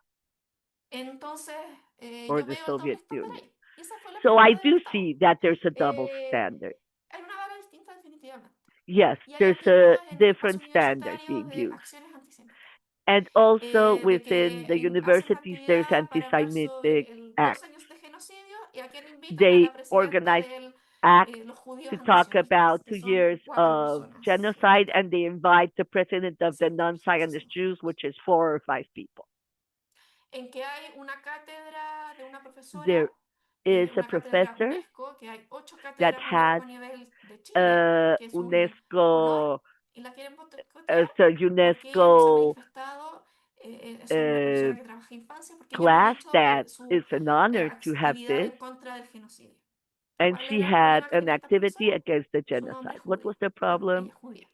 Entonces, or yo the veo el doble Soviet estándar Union. ahí. Y esa fue la So I pregunta de do Gustavo. see that there's a double Eh, standard. hay una vara distinta definitivamente. Yes, Y hay there's a artículos en el espacio different standard universitario being de used. acciones antisemitas. And also De within the que hacen una universities, there's actividad para hablar anti-Semitic sobre el 2 acts. años de genocidio y a quien invitan a They la presidenta organize de acts los judíos to talk antisionistas, about que 2 years son 4 of personas en genocide, total. and they invite the president of the 5 personas, non-Zionist 5 Jews, personas. which is 4 or 5 people. En que hay una cátedra de una profesora, There is a una cátedra professor UNESCO, que hay 8 that cátedras UNESCO has a nivel de Chile, que es un honor, UNESCO, y la quieren as boicotear a porque ella no se ha UNESCO manifestado, es una uh, profesora que trabaja en infancia, porque ella no ha class dicho that su is an honor to have actividad this, en contra del genocidio. and ¿Cuál she era el had problema que an tenía esta profesora? activity against the Su nombre genocide. es What judío. was the Bueno, ella problem es judía.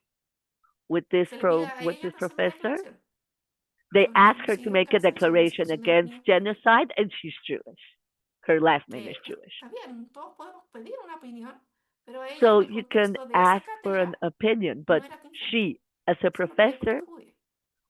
with this Se le pide a ella with this presentar una professor? declaración They sobre el asked her to genocidio make que a hace mención a la declaration situación de los against niños palestinos. genocide, and she's Jewish. Her last name is Que Jewish. está bien, todos podemos pedir una opinión, pero ella So en el you can contexto de esa ask for an cátedra opinion, no but era atingente. she, as a Solo pedía porque professor, es judía.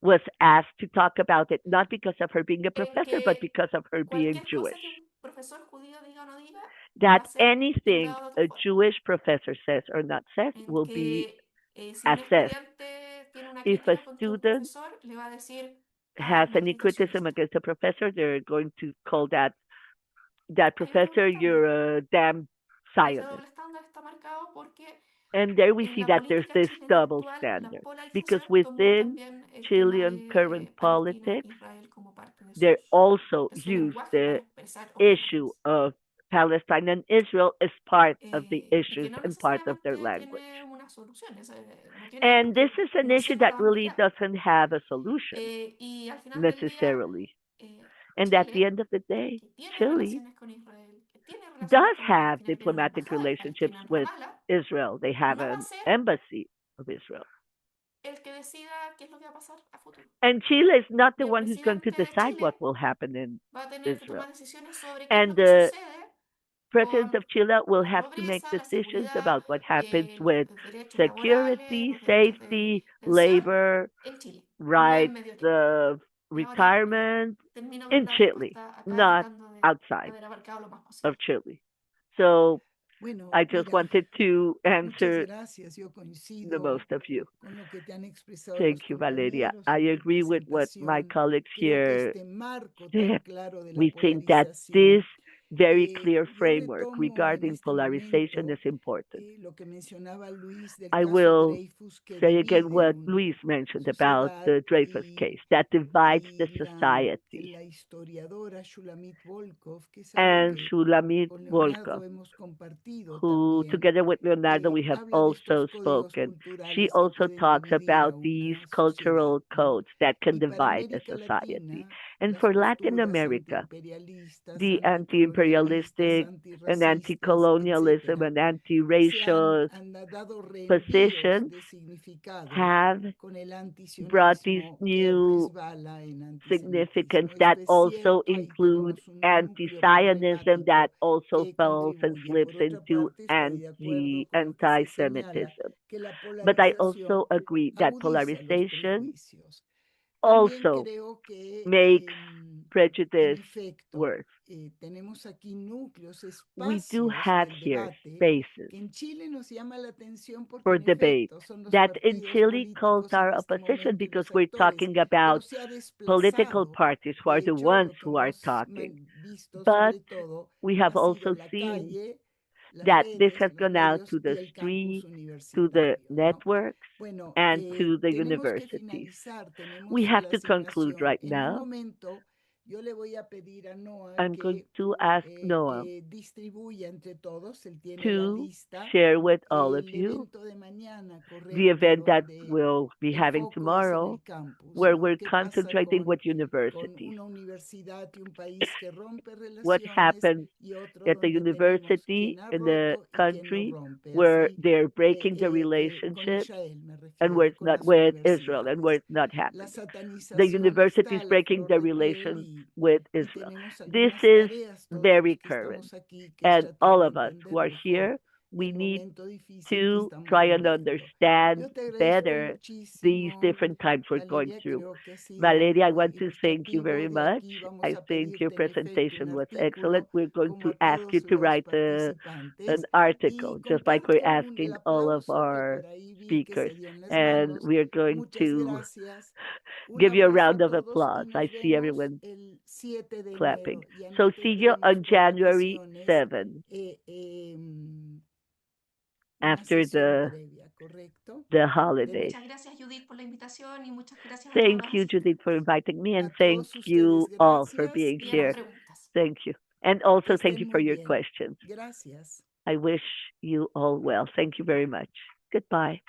was asked to talk about it, not because of her being a En professor, but que because of her being cualquier Jewish. cosa que un profesor judío diga o no diga va That a ser anything juzgado de otra a forma. Jewish professor says or not says En will be que si un assessed. estudiante tiene una If a crítica contra un student profesor, le va a decir, has any maldito criticism sionista. against a professor, they're going to call that Hay un doble professor, you're estándar. a damn Y ese Zionist. doble estándar está marcado porque And there we en see la that there's política this chilena double actual, la standard, because polarización tomó within también el tema Chilean current de Palestina, politics, Israel como parte they also de su use lenguaje para the expresar issue opiniones. of Palestine and Israel as part of the Y que issues no and part of their necesariamente language. tiene una solución, no tiene And this porque is an no issue sé para that dónde really irá. doesn't have a solution Y al final del día, necessarily. eh, And at the Chile, end of the day, que tiene Chile relaciones con Israel, que tiene relaciones does con have Palestina, que tiene una diplomatic embajada de relationships Palestina en with Ramallah, Israel. They have no va a an ser embassy of Israel. el que decida qué es lo que va a pasar a futuro. And Chile is not Y the el one who's going to presidente de decide Chile what will happen in va a tener que Israel. tomar decisiones sobre qué es And lo que the sucede president con of Chile will la have to make pobreza, la decisions seguridad, about what happens los with derechos laborales, security, los derechos de safety, pensión labor, en Chile, no en rights Medio Oriente. of Y ahora retirement termino in la Chile, respuesta acá not tratando de outside haber abarcado lo más of posible. Chile. So Bueno, I just mira, wanted to muchas answer gracias. Yo the coincido most of you. con lo que te han expresado los Thank you, Valeria. compañeros I en tu agree with what my presentación. colleagues Creo que here este marco tan said. claro de la We think that this polarización, very clear yo framework retomo en regarding este polarization momento is important. lo que mencionaba Luis del I caso will Dreyfus, que say again divide what una Luis mentioned about sociedad, the Dreyfus case that divides the y society. la historiadora Shulamit Volkov, que es algo And que Shulamit con Leonardo Volkov, hemos compartido who también, together with Leonardo we have habla de estos also códigos spoken, she culturales que also pueden talks dividir a about these una sociedad, cultural ¿no? codes that can Y para divide a América society. Latina, And las for Latin posturas America, antiimperialistas, the anticolonialistas, anti-imperialistic and antirracistas, anti-colonialism etcétera, and se anti-racial han dado reenvíos positions de significado have con el brought these antisionismo que new resbala en significance antisemitismo. that Esto es also cierto, ahí include tenemos un núcleo anti-Zionism that problemático also que falls and contribuye. slips Por otra into parte, estoy de acuerdo con lo que se señala, anti-Semitism. que la But I polarización also agree that agudiza los polarization prejuicios. También also creo que, makes en prejudice efecto, worse. tenemos aquí núcleos, We do espacios have del here debate spaces que en Chile nos llama la atención porque for en debate efecto son los that in partidos Chile calls políticos en our este opposition momento y because los we're actores, talking pero about se ha political desplazado, parties who de are the hecho, ones lo que who are hemos talking. visto But sobre todo we have ha sido also la seen calle, las that this redes, has los gone out medios to y the el campus street, to the universitario, ¿no? networks, Bueno, and to the tenemos que universities. finalizar, We tenemos have la to conclude asignación. right En un now. momento, yo le voy a pedir a Noah I'm going que to ask Noah distribuya entre todos, él tiene la to lista, share with all of el you evento de mañana, the correcto, event that donde we'll be el having foco es en tomorrow, el campus, where ¿no? we're ¿Qué pasa concentrating with con universities. una universidad y un país que rompe What relaciones happens y otro at the donde tenemos university quien ha in the roto y quien no country rompe? where Así, they're breaking the con relationships Israel me and where refiero, it's con not las with Israel and where universidades. it's not La happening. The satanización university is está a la breaking flor the de piel relations y with Israel. tenemos This algunas is tareas todos very los que current. estamos aquí, que es And tratar all de of us who entender are mejor here, we el need momento difícil que to estamos try and viviendo. understand Yo te agradezco better these muchísimo, different times we're going Valeria, through. creo que ha sido Valeria, I want to thank you ilustrativo. very De much. aquí vamos I a think your pedirte en efecto un presentation was excellent. artículo We're going como to a ask you todos to los write an participantes article, y just like we're comparto el asking all of aplauso que our por ahí vi que speakers. se dio en las And manos. we are going Muchas to gracias. Un give you a abrazo a round of todos applause. y I nos see vemos everyone el 7 de clapping. enero. Ya So no see you tendremos on por January vacaciones 7th una after sesión previa, ¿correcto? the holidays. Muchas gracias, Judith, por la invitación y muchas gracias a todos Thank los you, Judith, for asistentes inviting me, and A thank todos you ustedes, all for gracias being y a las here. preguntas. Thank you. And Que also thank estén you for muy your bien. questions. Gracias. I wish you all well. Thank you very much. Goodbye.